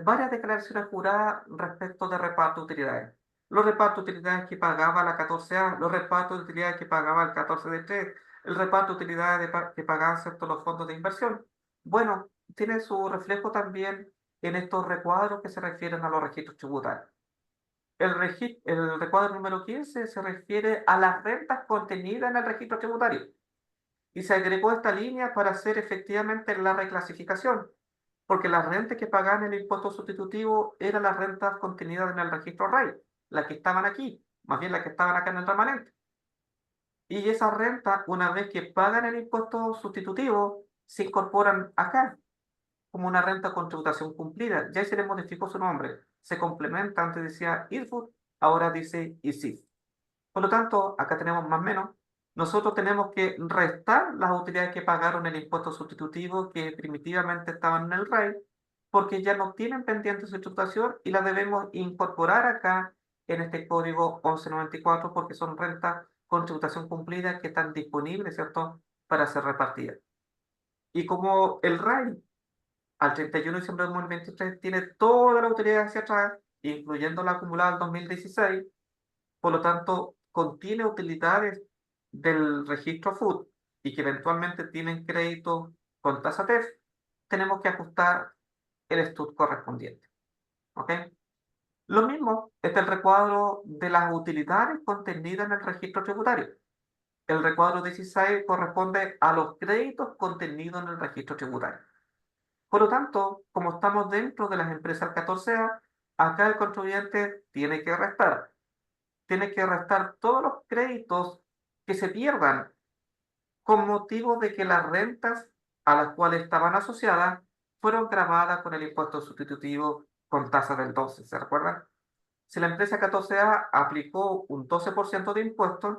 Speaker 3: varias declaraciones juradas respecto de reparto de utilidades. Los repartos de utilidades que pagaba la 14A, los repartos de utilidades que pagaba el 14D3, el reparto de utilidades que pagaban ¿cierto? Los fondos de inversión. Bueno, tiene su reflejo también en estos recuadros que se refieren a los registros tributarios. El recuadro número 15 se refiere a las rentas contenidas en el registro tributario y se agregó esta línea para hacer efectivamente la reclasificación, porque las rentas que pagaban el impuesto sustitutivo eran las rentas contenidas en el registro REI, las que estaban aquí, más bien las que estaban acá en el remanente. Y esa renta, una vez que pagan el impuesto sustitutivo, se incorporan acá como una renta con tributación cumplida. Ya se le modificó su nombre. Se complementa, antes decía IRFUT, ahora dice ISIF. Por lo tanto, acá tenemos más o menos. Nosotros tenemos que restar las utilidades que pagaron el impuesto sustitutivo que primitivamente estaban en el RAI, porque ya no tienen pendiente su tributación y las debemos incorporar acá en este código 1194 porque son rentas con tributación cumplida que están disponibles, ¿cierto?, para ser repartidas. Y como el RAI al 31 de diciembre de 2023 tiene toda la utilidad hacia atrás, incluyendo la acumulada del 2016, por lo tanto, contiene utilidades del registro FUT y que eventualmente tienen crédito con tasa TEF, tenemos que ajustar el STUT correspondiente. ¿Ok? Lo mismo está el recuadro de las utilidades contenidas en el registro tributario. El recuadro 16 corresponde a los créditos contenidos en el registro tributario. Por lo tanto, como estamos dentro de las empresas 14A, acá el contribuyente tiene que restar todos los créditos que se pierdan con motivo de que las rentas a las cuales estaban asociadas fueron grabadas con el impuesto sustitutivo con tasa del 12, ¿se recuerdan? Si la empresa 14A aplicó un 12% de impuestos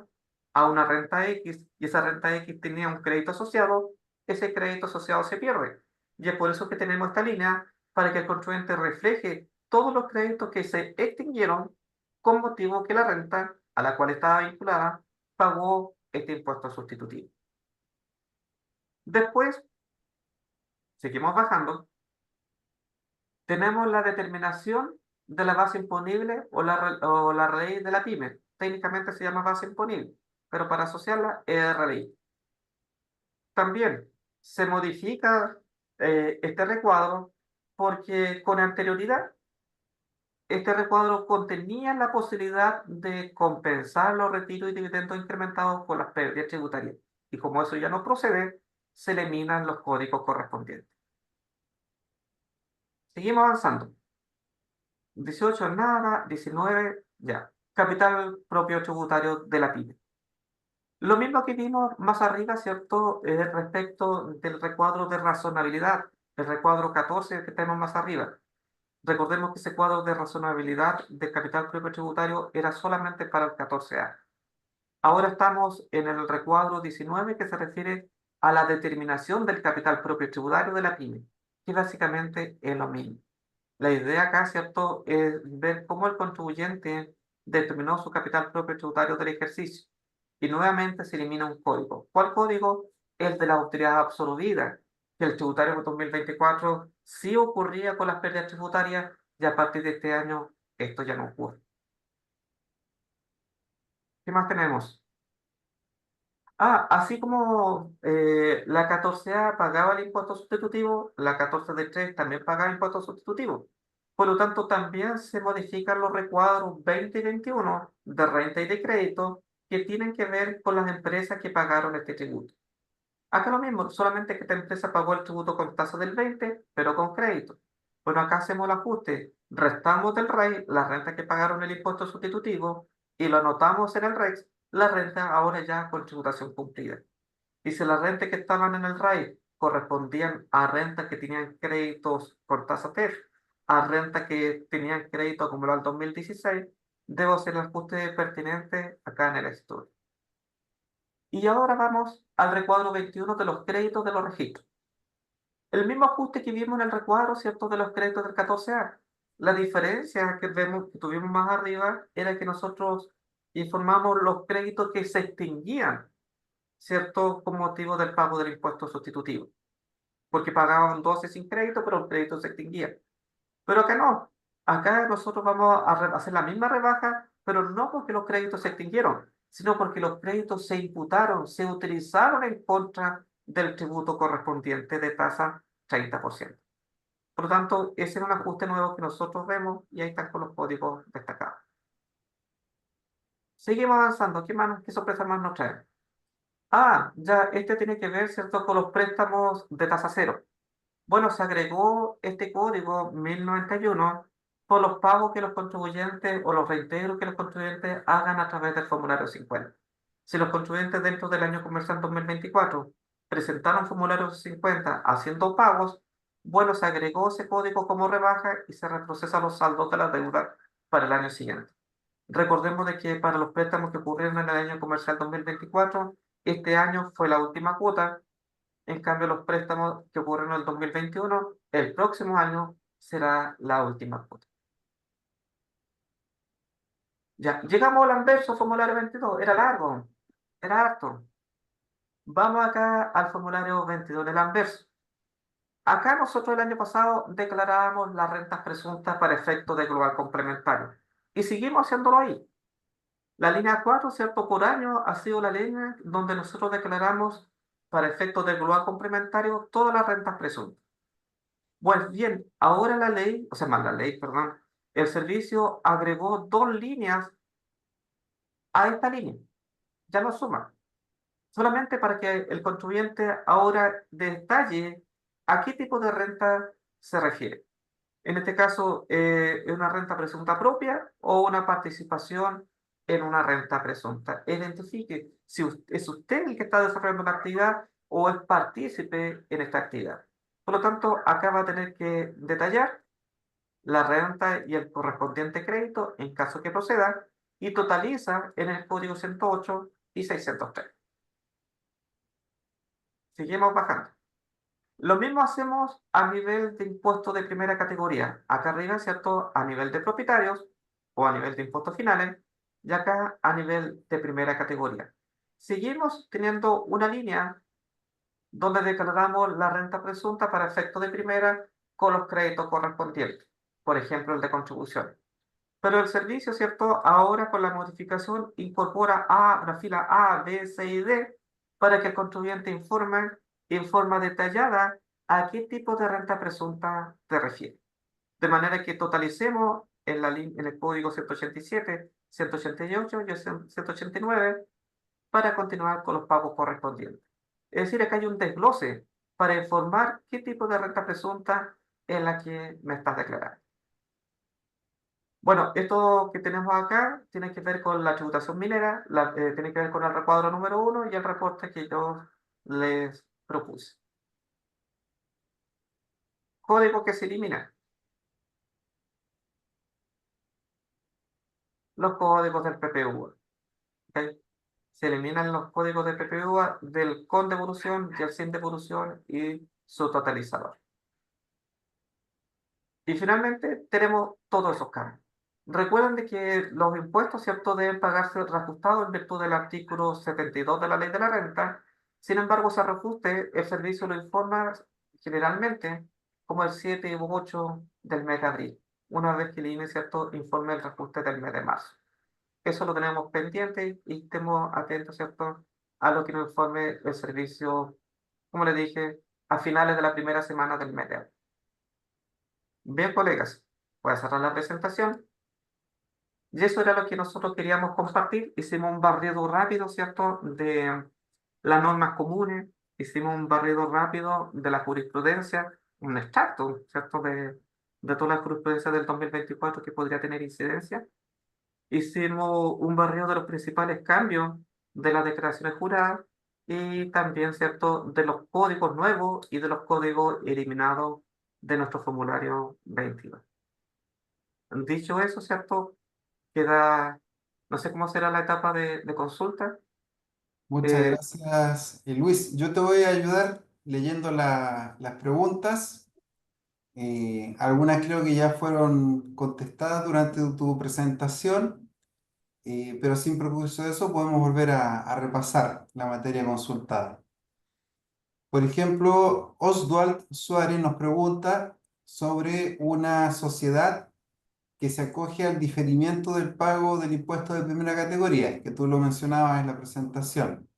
Speaker 3: a una renta X y esa renta X tenía un crédito asociado, ese crédito asociado se pierde. Y es por eso que tenemos esta línea para que el contribuyente refleje todos los créditos que se extinguieron con motivo que la renta a la cual estaba vinculada pagó este impuesto sustitutivo. Después, seguimos bajando, tenemos la determinación de la base imponible o la raíz de la pyme. Técnicamente se llama base imponible, pero para asociarla es RLI. También se modifica este recuadro porque con anterioridad este recuadro contenía la posibilidad de compensar los retiros y dividendos incrementados por las pérdidas tributarias. Y como eso ya no procede, se eliminan los códigos correspondientes. Seguimos avanzando. 18 nada, 19 ya. Capital propio tributario de la pyme. Lo mismo que vimos más arriba, ¿cierto? Respecto del recuadro de razonabilidad, el recuadro 14 que tenemos más arriba. Recordemos que ese cuadro de razonabilidad del capital propio tributario era solamente para el 14A. Ahora estamos en el recuadro 19 que se refiere a la determinación del capital propio tributario de la pyme, que básicamente es lo mismo. La idea acá, ¿cierto?, es ver cómo el contribuyente determinó su capital propio tributario del ejercicio. Y nuevamente se elimina un código. ¿Cuál código? El de la utilidad absorbida, que el tributario de 2024 sí ocurría con las pérdidas tributarias y a partir de este año esto ya no ocurre. ¿Qué más tenemos? Así como la 14A pagaba el impuesto sustitutivo, la 14D3 también pagaba impuesto sustitutivo. Por lo tanto, también se modifican los recuadros 20 y 21 de renta y de crédito que tienen que ver con las empresas que pagaron este tributo. Acá lo mismo, solamente que esta empresa pagó el tributo con tasa del 20, pero con crédito. Bueno, acá hacemos el ajuste, restamos del RAI la renta que pagaron el impuesto sustitutivo y lo anotamos en el REX, la renta ahora ya con tributación cumplida. Y si las rentas que estaban en el RAI correspondían a rentas que tenían créditos por tasa TEF, a rentas que tenían crédito acumulado en 2016, debo hacer el ajuste pertinente acá en el estudio. Y ahora vamos al recuadro 21 de los créditos de los registros. El mismo ajuste que vimos en el recuadro, ¿cierto?, de los créditos del 14A. La diferencia que tuvimos más arriba era que nosotros informamos los créditos que se extinguían, ¿cierto?, con motivo del pago del impuesto sustitutivo. Porque pagaban 12 sin crédito, pero el crédito se extinguía. Pero acá no. Acá nosotros vamos a hacer la misma rebaja, pero no porque los créditos se extinguieron, sino porque los créditos se imputaron, se utilizaron en contra del tributo correspondiente de tasa 30%. Por lo tanto, ese es un ajuste nuevo que nosotros vemos y ahí están con los códigos destacados. Seguimos avanzando. ¿Qué sorpresa más nos trae? Ya, este tiene que ver, ¿cierto?, con los préstamos de tasa cero. Bueno, se agregó este código 1091 por los pagos que los contribuyentes o los reintegros que los contribuyentes hagan a través del formulario 50. Si los contribuyentes dentro del año comercial 2024 presentaron formularios 50 haciendo pagos, bueno, se agregó ese código como rebaja y se reprocesan los saldos de la deuda para el año siguiente. Recordemos de que para los préstamos que ocurrieron en el año comercial 2024, este año fue la última cuota. En cambio, los préstamos que ocurrieron en el 2021, el próximo año será la última cuota. Ya, llegamos al anverso formulario 22, era largo, era harto. Vamos acá al formulario 22 del anverso. Acá nosotros el año pasado declarábamos las rentas presuntas para efectos de global complementario y seguimos haciéndolo ahí. La línea 4, ¿cierto? Por año ha sido la línea donde nosotros declaramos para efectos de global complementario todas las rentas presuntas. Pues bien, ahora la ley, o sea, más la ley, perdón, el servicio agregó 2 líneas a esta línea. Ya no suma. Solamente para que el contribuyente ahora detalle a qué tipo de renta se refiere. En este caso, ¿es una renta presunta propia o una participación en una renta presunta? Identifique si es usted el que está desarrollando la actividad o es partícipe en esta actividad. Por lo tanto, acá va a tener que detallar la renta y el correspondiente crédito en caso que proceda y totaliza en el código 108 y 603. Seguimos bajando. Lo mismo hacemos a nivel de impuestos de primera categoría. Acá arriba, ¿cierto? A nivel de propietarios o a nivel de impuestos finales y acá a nivel de primera categoría. Seguimos teniendo una línea donde declaramos la renta presunta para efectos de primera con los créditos correspondientes, por ejemplo, el de contribución. Pero el servicio, ¿cierto? Ahora con la modificación incorpora una fila A, B, C y D para que el contribuyente informe en forma detallada a qué tipo de renta presunta te refiere. De manera que totalicemos en el código 187, 188 y 189 para continuar con los pagos correspondientes. Es decir, acá hay un desglose para informar qué tipo de renta presunta es la que me estás declarando. Bueno, esto que tenemos acá tiene que ver con la tributación minera, tiene que ver con el recuadro número 1 y el reporte que yo les propuse. Código que se elimina. Los códigos del PPU. ¿Ok? Se eliminan los códigos de PPU del con devolución y el sin devolución y su totalizador. Y finalmente tenemos todos esos cambios. Recuerden de que los impuestos, ¿cierto?, deben pagarse reajustados en virtud del artículo 72 de la Ley de la Renta. Sin embargo, ese reajuste, el servicio lo informa generalmente como el 7 u 8 del mes de abril, una vez que el INE, ¿cierto?, informe el reajuste del mes de marzo. Eso lo tenemos pendiente y estemos atentos, ¿cierto?, a lo que nos informe el servicio, como les dije, a finales de la primera semana del mes de abril. Bien, colegas, voy a cerrar la presentación. Y eso era lo que nosotros queríamos compartir. Hicimos un barrido rápido, ¿cierto?, de las normas comunes. Hicimos un barrido rápido de la jurisprudencia, un extracto, ¿cierto?, de toda la jurisprudencia del 2024 que podría tener incidencia. Hicimos un barrido de los principales cambios de las declaraciones juradas y también, ¿cierto?, de los códigos nuevos y de los códigos eliminados de nuestro formulario 22. Dicho eso, ¿cierto? Queda, no sé cómo será la etapa de consulta.
Speaker 2: Muchas
Speaker 3: Eh,
Speaker 2: gracias, Luis. Yo te voy a ayudar leyendo las preguntas. Algunas creo que ya fueron contestadas durante tu presentación, pero sin perjuicio de eso podemos volver a repasar la materia consultada. Por ejemplo, Oswald Suárez nos pregunta sobre una sociedad que se acoge al diferimiento del pago del impuesto de primera categoría, que tú lo mencionabas en la presentación.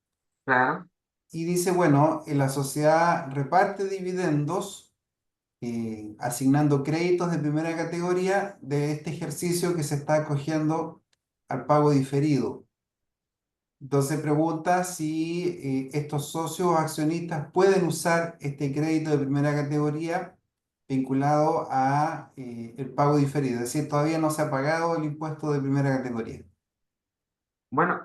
Speaker 3: claro,
Speaker 2: Y dice, bueno, la sociedad reparte dividendos asignando créditos de primera categoría de este ejercicio que se está acogiendo al pago diferido. Entonces pregunta si estos socios o accionistas pueden usar este crédito de primera categoría vinculado a el pago diferido. Es decir, todavía no se ha pagado el impuesto de primera categoría.
Speaker 3: bueno,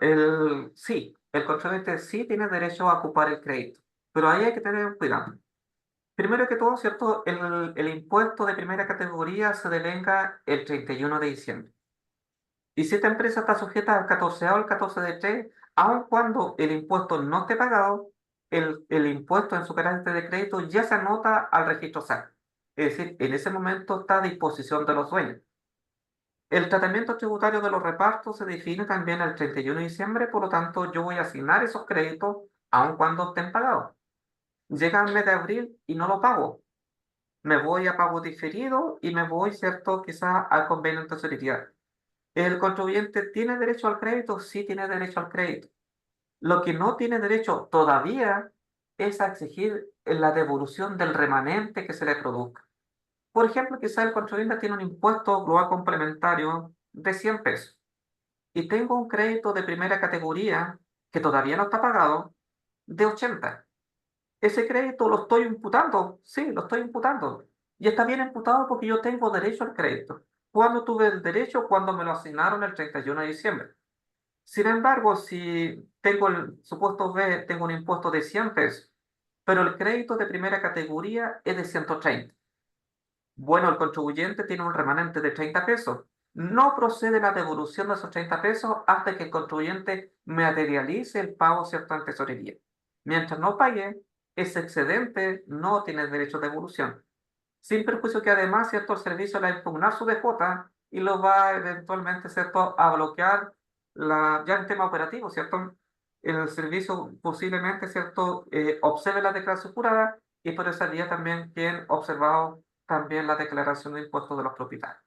Speaker 3: sí, el contribuyente sí tiene derecho a ocupar el crédito, pero ahí hay que tener cuidado. Primero que todo, ¿cierto? El impuesto de primera categoría se devenga el 31 de diciembre. Y si esta empresa está sujeta al 14 o al 14 de 3, aun cuando el impuesto no esté pagado, el impuesto en su carácter de crédito ya se anota al registro SAC. Es decir, en ese momento está a disposición de los dueños. El tratamiento tributario de los repartos se define también el 31 de diciembre, por lo tanto, yo voy a asignar esos créditos aun cuando estén pagados. Llega el mes de abril y no lo pago. Me voy a pago diferido y me voy, ¿cierto? Quizás al convenio de tesorería. ¿El contribuyente tiene derecho al crédito? Sí tiene derecho al crédito. Lo que no tiene derecho todavía es a exigir la devolución del remanente que se le produzca. Por ejemplo, quizás el contribuyente tiene un impuesto global complementario de 100 pesos y tengo un crédito de primera categoría que todavía no está pagado de 80. Ese crédito lo estoy imputando, sí, lo estoy imputando. Y está bien imputado porque yo tengo derecho al crédito. ¿Cuándo tuve el derecho? Cuando me lo asignaron el 31 de diciembre. Sin embargo, si tengo el supuesto B, tengo un impuesto de 100 pesos, pero el crédito de primera categoría es de 130. Bueno, el contribuyente tiene un remanente de 30 pesos. No procede la devolución de esos 30 pesos hasta que el contribuyente materialice el pago, ¿cierto?, en tesorería. Mientras no pague, ese excedente no tiene derecho de devolución. Sin perjuicio que además, ¿cierto?, el servicio le va a impugnar su DJ y lo va eventualmente, ¿cierto?, a bloquear ya en tema operativo, ¿cierto? El servicio posiblemente, ¿cierto?, observe la declaración jurada y por esa vía también quien observado también la declaración de impuestos de los propietarios.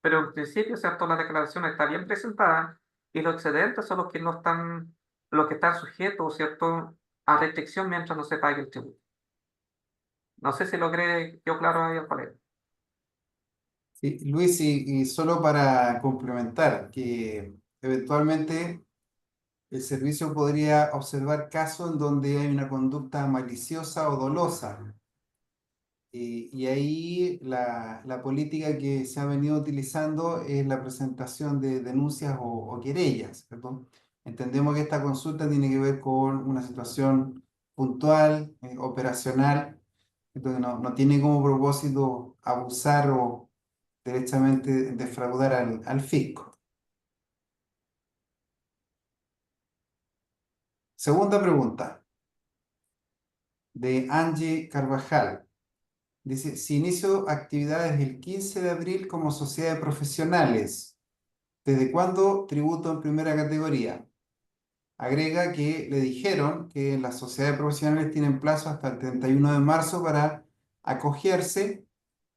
Speaker 3: Pero en principio, ¿cierto?, la declaración está bien presentada y los excedentes son los que están sujetos, ¿cierto?, a restricción mientras no se pague el tributo. No sé si logré, quedó claro ahí al colega.
Speaker 2: Sí, Luis, y solo para complementar, que eventualmente el servicio podría observar casos en donde hay una conducta maliciosa o dolosa. Y ahí la política que se ha venido utilizando es la presentación de denuncias o querellas, ¿cierto? Entendemos que esta consulta tiene que ver con una situación puntual, operacional, entonces no tiene como propósito abusar o derechamente defraudar al fisco. Segunda pregunta, de Angie Carvajal. Dice, si inicio actividades el 15 de abril como sociedad de profesionales, ¿desde cuándo tributo en primera categoría? Agrega que le dijeron que las sociedades profesionales tienen plazo hasta el 31 de marzo para acogerse,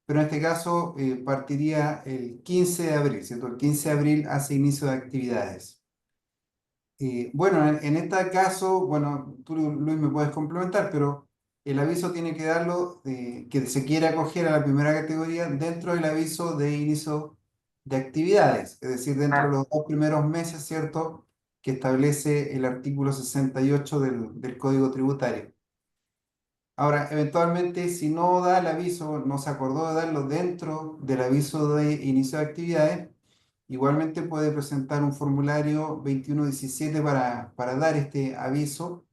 Speaker 2: pero en este caso partiría el 15 de abril, ¿cierto? El 15 de abril hace inicio de actividades. Bueno, en este caso, bueno, tú Luis me puedes complementar, pero el aviso tiene que darlo que se quiere acoger a la primera categoría dentro del aviso de inicio de actividades, es decir, dentro de
Speaker 3: Claro,
Speaker 2: los 2 primeros meses, ¿cierto? Que establece el artículo 68 del Código Tributario. Ahora, eventualmente, si no da el aviso, no se acordó de darlo dentro del aviso de inicio de actividades, igualmente puede presentar un formulario 2117 para dar este aviso.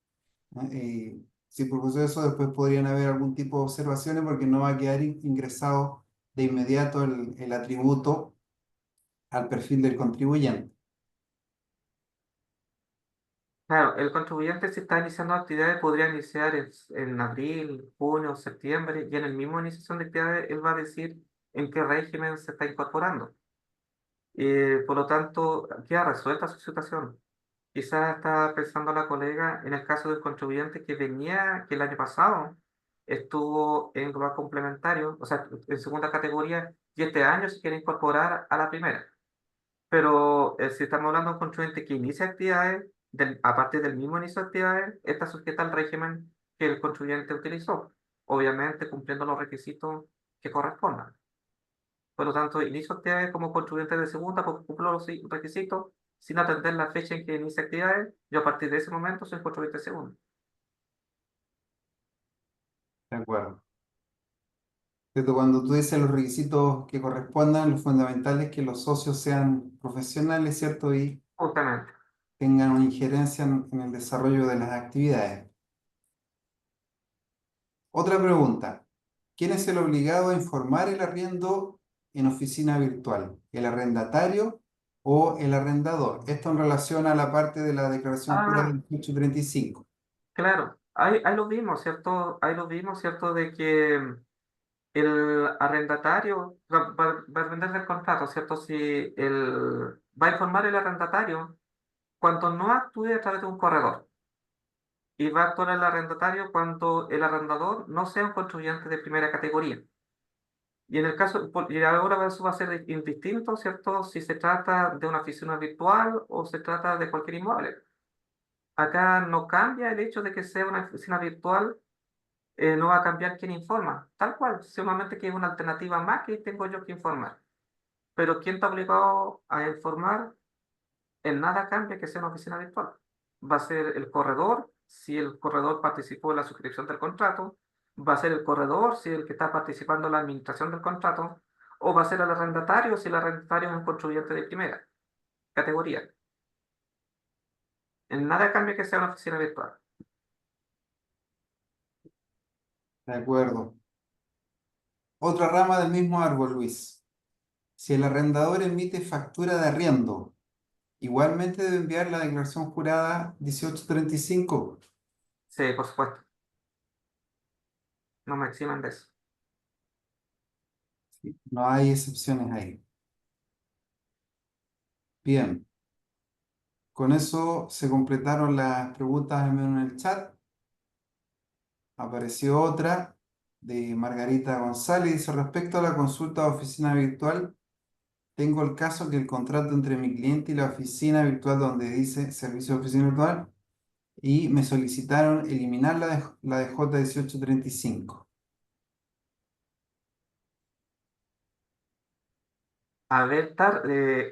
Speaker 2: Si por eso después podrían haber algún tipo de observaciones porque no va a quedar ingresado de inmediato el atributo al perfil del contribuyente.
Speaker 3: claro, el contribuyente si está iniciando actividades podría iniciar en abril, junio, septiembre y en el mismo iniciación de actividades él va a decir en qué régimen se está incorporando. Por lo tanto, queda resuelta su situación. Quizás está pensando la colega en el caso del contribuyente que el año pasado estuvo en global complementario, o sea, en segunda categoría, y este año se quiere incorporar a la primera. Pero si estamos hablando de un contribuyente que inicia actividades, a partir del mismo inicio de actividades, está sujeta al régimen que el contribuyente utilizó, obviamente cumpliendo los requisitos que correspondan. Por lo tanto, inicio actividades como contribuyente de segunda porque cumplo los requisitos sin atender la fecha en que inicia actividades. Yo a partir de ese momento soy contribuyente de segunda.
Speaker 2: De acuerdo. Pero cuando tú dices los requisitos que correspondan, lo fundamental es que los socios sean profesionales, ¿cierto? Y
Speaker 3: Justamente.
Speaker 2: tengan una injerencia en el desarrollo de las actividades. Otra pregunta. ¿Quién es el obligado a informar el arriendo en oficina virtual? ¿El arrendatario o el arrendador? Esto en relación a la parte de la declaración jurada
Speaker 3: Ah,
Speaker 2: del 1835.
Speaker 3: claro, ahí lo vimos, ¿cierto? Ahí lo vimos, ¿cierto? De que el arrendatario va a vender el contrato, ¿cierto? Si va a informar el arrendatario cuando no actúe a través de un corredor. Y va a actuar el arrendatario cuando el arrendador no sea un contribuyente de primera categoría. Y en el caso, y ahora eso va a ser indistinto, ¿cierto? Si se trata de una oficina virtual o se trata de cualquier inmueble. Acá no cambia el hecho de que sea una oficina virtual, no va a cambiar quién informa. Tal cual, solamente que es una alternativa más que tengo yo que informar. Pero ¿quién está obligado a informar? En nada cambia que sea una oficina virtual. Va a ser el corredor si el corredor participó en la suscripción del contrato, va a ser el corredor si el que está participando en la administración del contrato, o va a ser el arrendatario si el arrendatario es un contribuyente de primera categoría. En nada cambia que sea una oficina virtual.
Speaker 2: De acuerdo. Otra rama del mismo árbol, Luis. Si el arrendador emite factura de arriendo, igualmente debe enviar la declaración jurada 1835.
Speaker 3: Sí, por supuesto, no me eximen de eso.
Speaker 2: No hay excepciones ahí. Bien, con eso se completaron las preguntas al menos en el chat. Apareció otra de Margarita González. Dice, respecto a la consulta de oficina virtual, tengo el caso que el contrato entre mi cliente y la oficina virtual donde dice servicio de oficina virtual y me solicitaron eliminar la de J1835.
Speaker 3: A ver,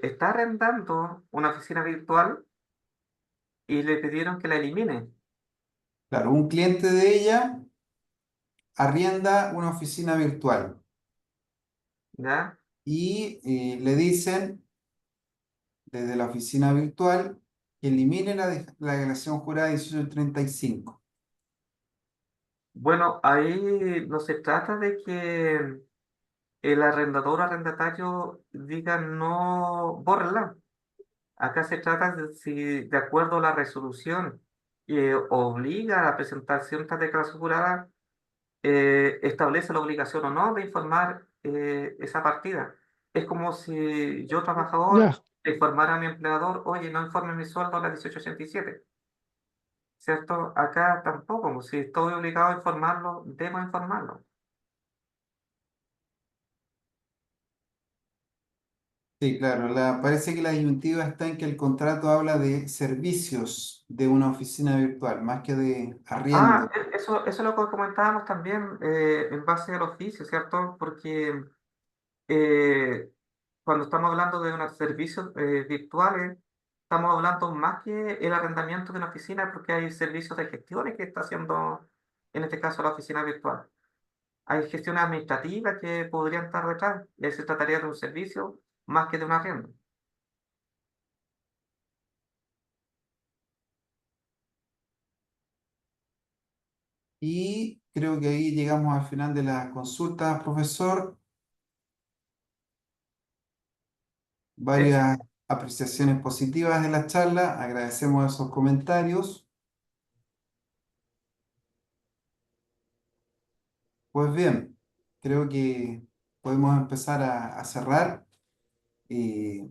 Speaker 3: está arrendando una oficina virtual y le pidieron que la elimine,
Speaker 2: Claro, un cliente de ella arrienda una oficina virtual
Speaker 3: ¿ya?
Speaker 2: y le dicen desde la oficina virtual que elimine la declaración jurada 1835.
Speaker 3: Bueno, ahí no se trata de que el arrendador o arrendatario diga no, bórrala. Acá se trata de si, de acuerdo a la resolución que obliga a presentar cierta declaración jurada, establece la obligación o no de informar esa partida. Es como si yo, trabajador,
Speaker 4: Ya,
Speaker 3: le informara a mi empleador, oye, no informe mi sueldo a la 1887, ¿cierto? Acá tampoco, si estoy obligado a informarlo, debo informarlo.
Speaker 2: Sí, claro, parece que la disyuntiva está en que el contrato habla de servicios de una oficina virtual, más que de
Speaker 3: Ah,
Speaker 2: arriendo.
Speaker 3: eso es lo que comentábamos también en base al oficio, ¿cierto? Porque eh, cuando estamos hablando de unos servicios virtuales, estamos hablando más que el arrendamiento de una oficina, porque hay servicios de gestiones que está haciendo, en este caso, la oficina virtual. Hay gestiones administrativas que podrían estar detrás, y ahí se trataría de un servicio más que de un arriendo.
Speaker 2: Y creo que ahí llegamos al final de la consulta, profesor.
Speaker 3: Sí.
Speaker 2: Varias apreciaciones positivas de la charla. Agradecemos esos comentarios. Pues bien, creo que podemos empezar a cerrar. Eh,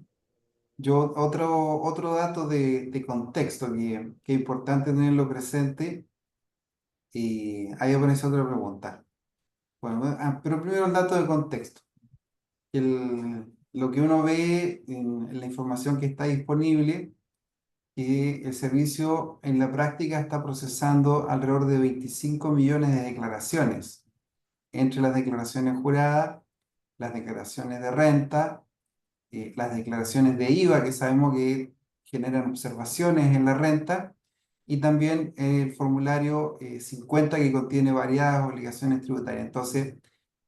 Speaker 2: otro dato de contexto que es importante tenerlo presente. Ahí aparece otra pregunta. Bueno, pero primero el dato de contexto. Lo que uno ve en la información que está disponible, que el servicio en la práctica está procesando alrededor de 25 millones de declaraciones, entre las declaraciones juradas, las declaraciones de renta, las declaraciones de IVA, que sabemos que generan observaciones en la renta, y también el formulario 50 que contiene variadas obligaciones tributarias. Entonces,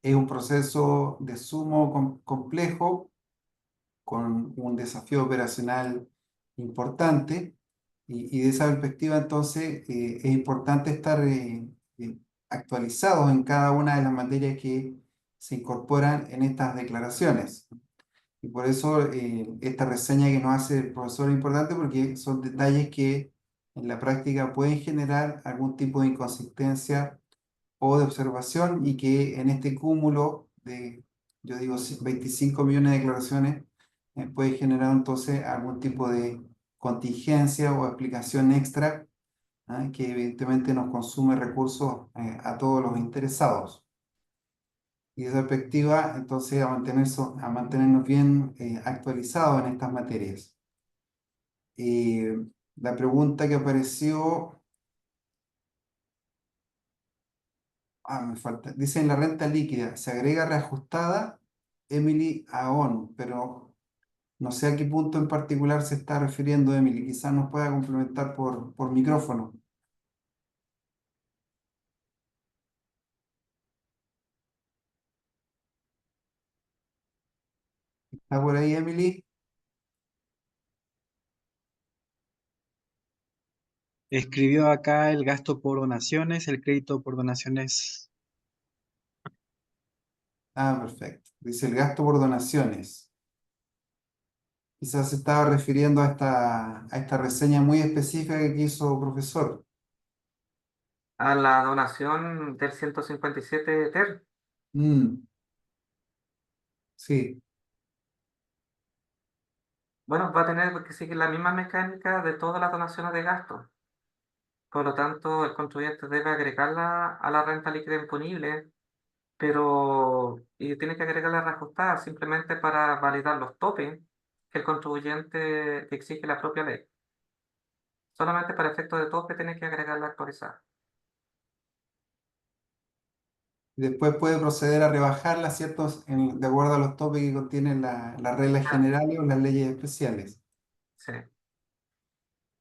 Speaker 2: es un proceso de sumo complejo, con un desafío operacional importante, Y de esa perspectiva, entonces, es importante estar actualizados en cada una de las materias que se incorporan en estas declaraciones. Y por eso esta reseña que nos hace el profesor es importante porque son detalles que en la práctica pueden generar algún tipo de inconsistencia o de observación y que en este cúmulo de, yo digo, 25 millones de declaraciones, puede generar entonces algún tipo de contingencia o explicación extra, ¿ah? Que evidentemente nos consume recursos a todos los interesados. Y de esa perspectiva, entonces, a mantenernos bien actualizados en estas materias. La pregunta que apareció, me falta, dice en la renta líquida, se agrega reajustada Emily Aon, pero no sé a qué punto en particular se está refiriendo Emily, quizás nos pueda complementar por micrófono. ¿Está por ahí, Emily?
Speaker 1: Escribió acá el gasto por donaciones, el crédito por donaciones.
Speaker 2: Ah, perfecto. Dice el gasto por donaciones. Quizás se estaba refiriendo a esta reseña muy específica que hizo profesor.
Speaker 3: A la donación del 157 TER.
Speaker 2: Mm, sí,
Speaker 3: Bueno, va a tener que seguir la misma mecánica de todas las donaciones de gasto. Por lo tanto, el contribuyente debe agregarla a la renta líquida imponible, pero y tiene que agregarla reajustada simplemente para validar los topes que el contribuyente que exige la propia ley. Solamente para efectos de tope tiene que agregarla actualizada.
Speaker 2: después puede proceder a rebajarla, ¿cierto? De acuerdo a los topes que contienen las reglas
Speaker 3: Ah,
Speaker 2: generales o las leyes especiales.
Speaker 3: sí.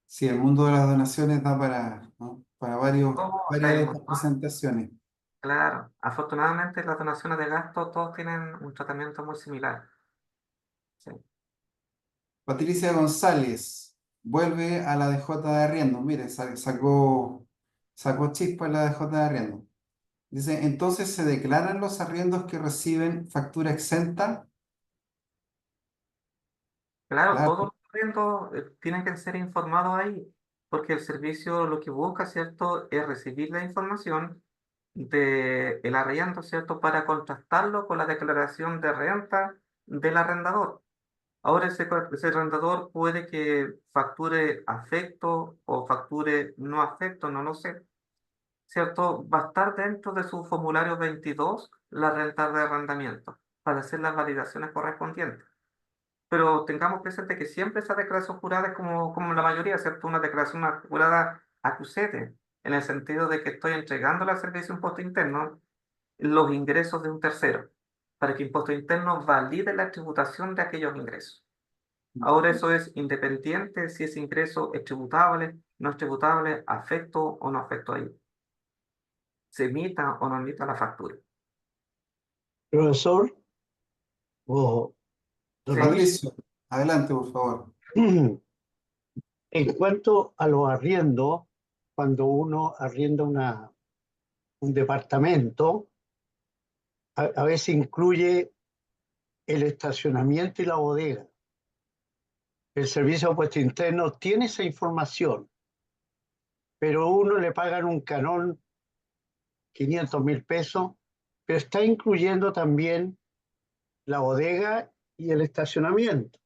Speaker 2: Sí, el mundo de las donaciones da ¿no? Para varias de estas
Speaker 3: Ah,
Speaker 2: presentaciones.
Speaker 3: claro, afortunadamente las donaciones de gasto todos tienen un tratamiento muy similar. Sí.
Speaker 2: Patricia González vuelve a la DJ de arriendo. Mire, sacó chispa la DJ de arriendo. Dice, entonces se declaran los arriendos que reciben factura exenta.
Speaker 3: Claro,
Speaker 2: Claro,
Speaker 3: todos los arriendos tienen que ser informados ahí, porque el servicio lo que busca, ¿cierto?, es recibir la información del arriendo, ¿cierto?, para contrastarlo con la declaración de renta del arrendador. Ahora ese arrendador puede que facture afecto o facture no afecto, no lo sé, ¿cierto? Va a estar dentro de su formulario 22 la renta de arrendamiento para hacer las validaciones correspondientes. Pero tengamos presente que siempre esa declaración jurada es como la mayoría, ¿cierto? Una declaración jurada acusete, en el sentido de que estoy entregando al servicio de impuesto interno los ingresos de un tercero, para que impuesto interno valide la tributación de aquellos ingresos. Ahora eso es independiente si ese ingreso es tributable, no es tributable, afecto o no afecto ahí, se emita o no emita la factura.
Speaker 4: Profesor o don
Speaker 3: Sí,
Speaker 4: Luis,
Speaker 2: Patricio, adelante, por favor.
Speaker 4: en cuanto a los arriendos, cuando uno arrienda un departamento, a veces incluye el estacionamiento y la bodega. El Servicio de Impuesto Interno tiene esa información, pero uno le pagan un canón 500.000 pesos, pero está incluyendo también la bodega y el estacionamiento.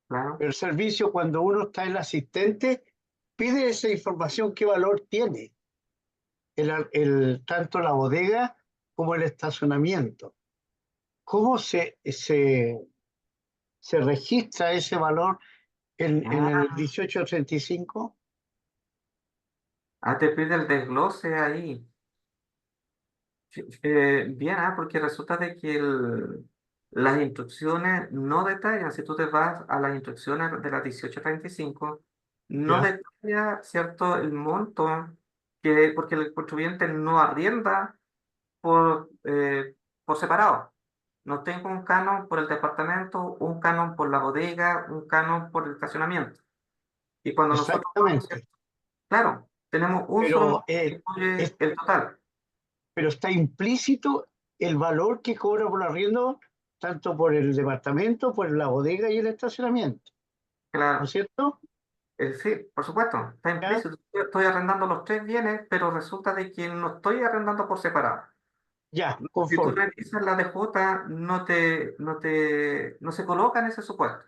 Speaker 3: claro.
Speaker 4: Pero el servicio, cuando uno está en el asistente, pide esa información, qué valor tiene tanto la bodega como el estacionamiento. ¿Cómo se registra ese valor en el
Speaker 3: Ah,
Speaker 4: 1835?
Speaker 3: te pide el desglose ahí. Bien, porque resulta de que las instrucciones no detallan, si tú te vas a las instrucciones de la 1835, no
Speaker 4: ¿Ya?
Speaker 3: detalla, ¿cierto?, el monto, porque el contribuyente no arrienda por separado. No tengo un canon por el departamento, un canon por la bodega, un canon por el estacionamiento. Y cuando nosotros vamos,
Speaker 4: Exactamente.
Speaker 3: claro, tenemos un solo
Speaker 4: Pero,
Speaker 3: monto que incluye el total.
Speaker 4: pero está implícito el valor que cobra por arriendo, tanto por el departamento, por la bodega y el estacionamiento, ¿no es
Speaker 3: Claro,
Speaker 4: cierto?
Speaker 3: sí, por supuesto, está
Speaker 4: ¿Ya?
Speaker 3: implícito. Yo estoy arrendando los tres bienes, pero resulta de que no estoy arrendando por separado.
Speaker 4: Ya,
Speaker 3: Si tú
Speaker 4: conforme.
Speaker 3: revisas la DJ, no se coloca en ese supuesto.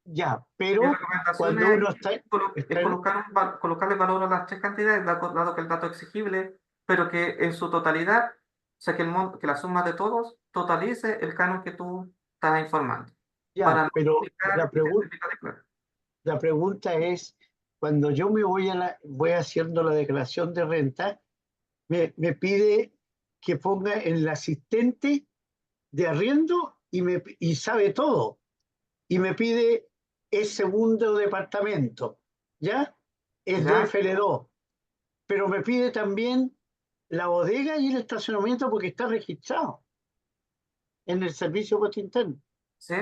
Speaker 4: Ya,
Speaker 3: Mi
Speaker 4: pero
Speaker 3: recomendación
Speaker 4: cuando uno está,
Speaker 3: es
Speaker 4: está en-
Speaker 3: colocar colocarle valor a las tres cantidades, dado que el dato es exigible, pero que en su totalidad, o sea, que la suma de todos totalice el canon que tú estás informando,
Speaker 4: ya,
Speaker 3: para no
Speaker 4: pero
Speaker 3: complicar y certificar de claro.
Speaker 4: la pregunta es, cuando yo me voy haciendo la declaración de renta, me pide que ponga el asistente de arriendo y sabe todo. Y me pide el segundo departamento, ¿ya? Es de
Speaker 3: ¿Ya?
Speaker 4: FL2. Pero me pide también la bodega y el estacionamiento porque está registrado en el servicio puesto interno
Speaker 3: ¿Sí?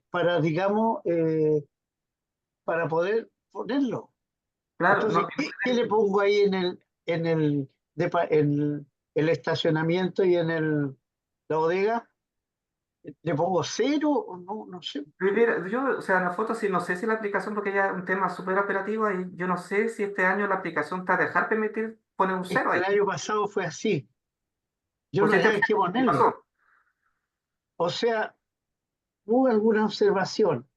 Speaker 4: para, digamos, para poder ponerlo.
Speaker 3: Claro,
Speaker 4: Entonces,
Speaker 3: no,
Speaker 4: ¿qué le pongo ahí en el estacionamiento y en la bodega? ¿Le pongo cero o no? No sé.
Speaker 3: yo, o sea, en la foto sí, no sé si la aplicación, porque ya es un tema súper operativo, y yo no sé si este año la aplicación te va a dejar permitir poner un
Speaker 4: Es
Speaker 3: cero
Speaker 4: que
Speaker 3: ahí.
Speaker 4: el año pasado fue así. Yo
Speaker 3: O
Speaker 4: no
Speaker 3: si este
Speaker 4: sabía qué
Speaker 3: año
Speaker 4: ponerle.
Speaker 3: pasó.
Speaker 4: O sea, hubo alguna observación.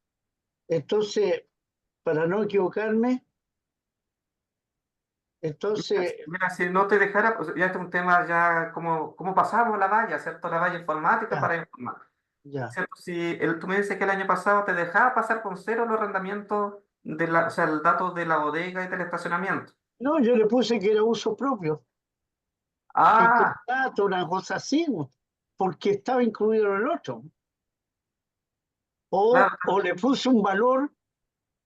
Speaker 4: Entonces, para no equivocarme, entonces,
Speaker 3: Mira, si no te dejara, pues ya este es un tema ya como, cómo pasamos la valla, ¿cierto? La valla informática
Speaker 4: ya,
Speaker 3: para informar.
Speaker 4: ya.
Speaker 3: ¿Cierto? Si tú me dices que el año pasado te dejaba pasar con cero los arrendamientos o sea, el dato de la bodega y del estacionamiento.
Speaker 4: No, yo le puse que era uso propio, en
Speaker 3: Ah,
Speaker 4: contrato, una cosa así, ¿no? Porque estaba incluido en el otro.
Speaker 3: claro,
Speaker 4: O le puse un valor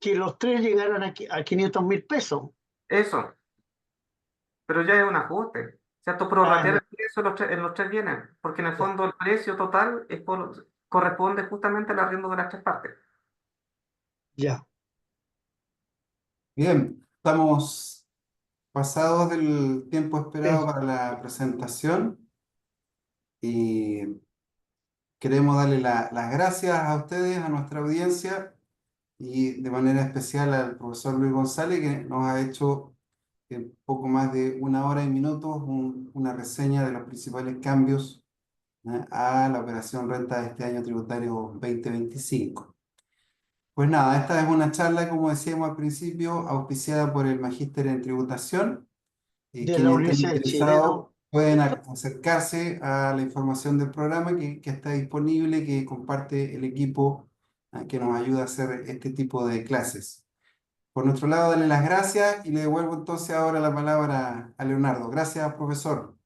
Speaker 4: que los tres llegaran a 500.000 pesos.
Speaker 3: eso, pero ya es un ajuste, ¿cierto?
Speaker 4: Ah,
Speaker 3: Prorratear
Speaker 4: ya,
Speaker 3: el precio en los tres bienes, porque en el
Speaker 4: ya,
Speaker 3: fondo el precio total corresponde justamente al arriendo de las tres partes.
Speaker 4: ya.
Speaker 2: Bien, estamos pasados del tiempo esperado
Speaker 4: Sí,
Speaker 2: para la presentación y queremos darle las gracias a ustedes, a nuestra audiencia y de manera especial al profesor Luis González, que nos ha hecho en poco más de una hora y minutos una reseña de los principales cambios a la operación renta de este año tributario 2025. Pues nada, esta es una charla, como decíamos al principio, auspiciada por el Magíster en Tributación.
Speaker 4: de la
Speaker 2: Quienes estén
Speaker 4: Universidad de Chile,
Speaker 2: interesados
Speaker 4: ¿no?
Speaker 2: pueden acercarse a la información del programa que está disponible, que comparte el equipo que nos ayuda a hacer este tipo de clases. Por nuestro lado, darle las gracias y le devuelvo entonces ahora la palabra a Leonardo. Gracias, profesor.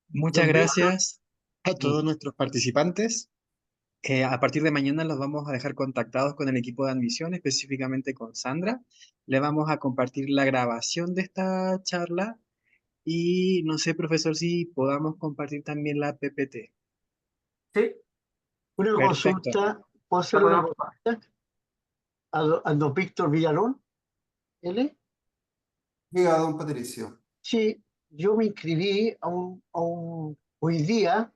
Speaker 1: Muchas
Speaker 4: Don Víctor,
Speaker 1: gracias a todos nuestros participantes. A partir de mañana los vamos a dejar contactados con el equipo de admisión, específicamente con Sandra. Le vamos a compartir la grabación de esta charla y no sé, profesor, si podamos compartir también la PPT.
Speaker 3: Sí,
Speaker 4: una
Speaker 1: Perfecto.
Speaker 4: consulta, ¿puedo
Speaker 3: la
Speaker 4: hacer una
Speaker 3: podemos.
Speaker 4: consulta a don Víctor Villalón? ¿Él?
Speaker 2: Diga, don Patricio.
Speaker 4: Sí, yo me inscribí hoy día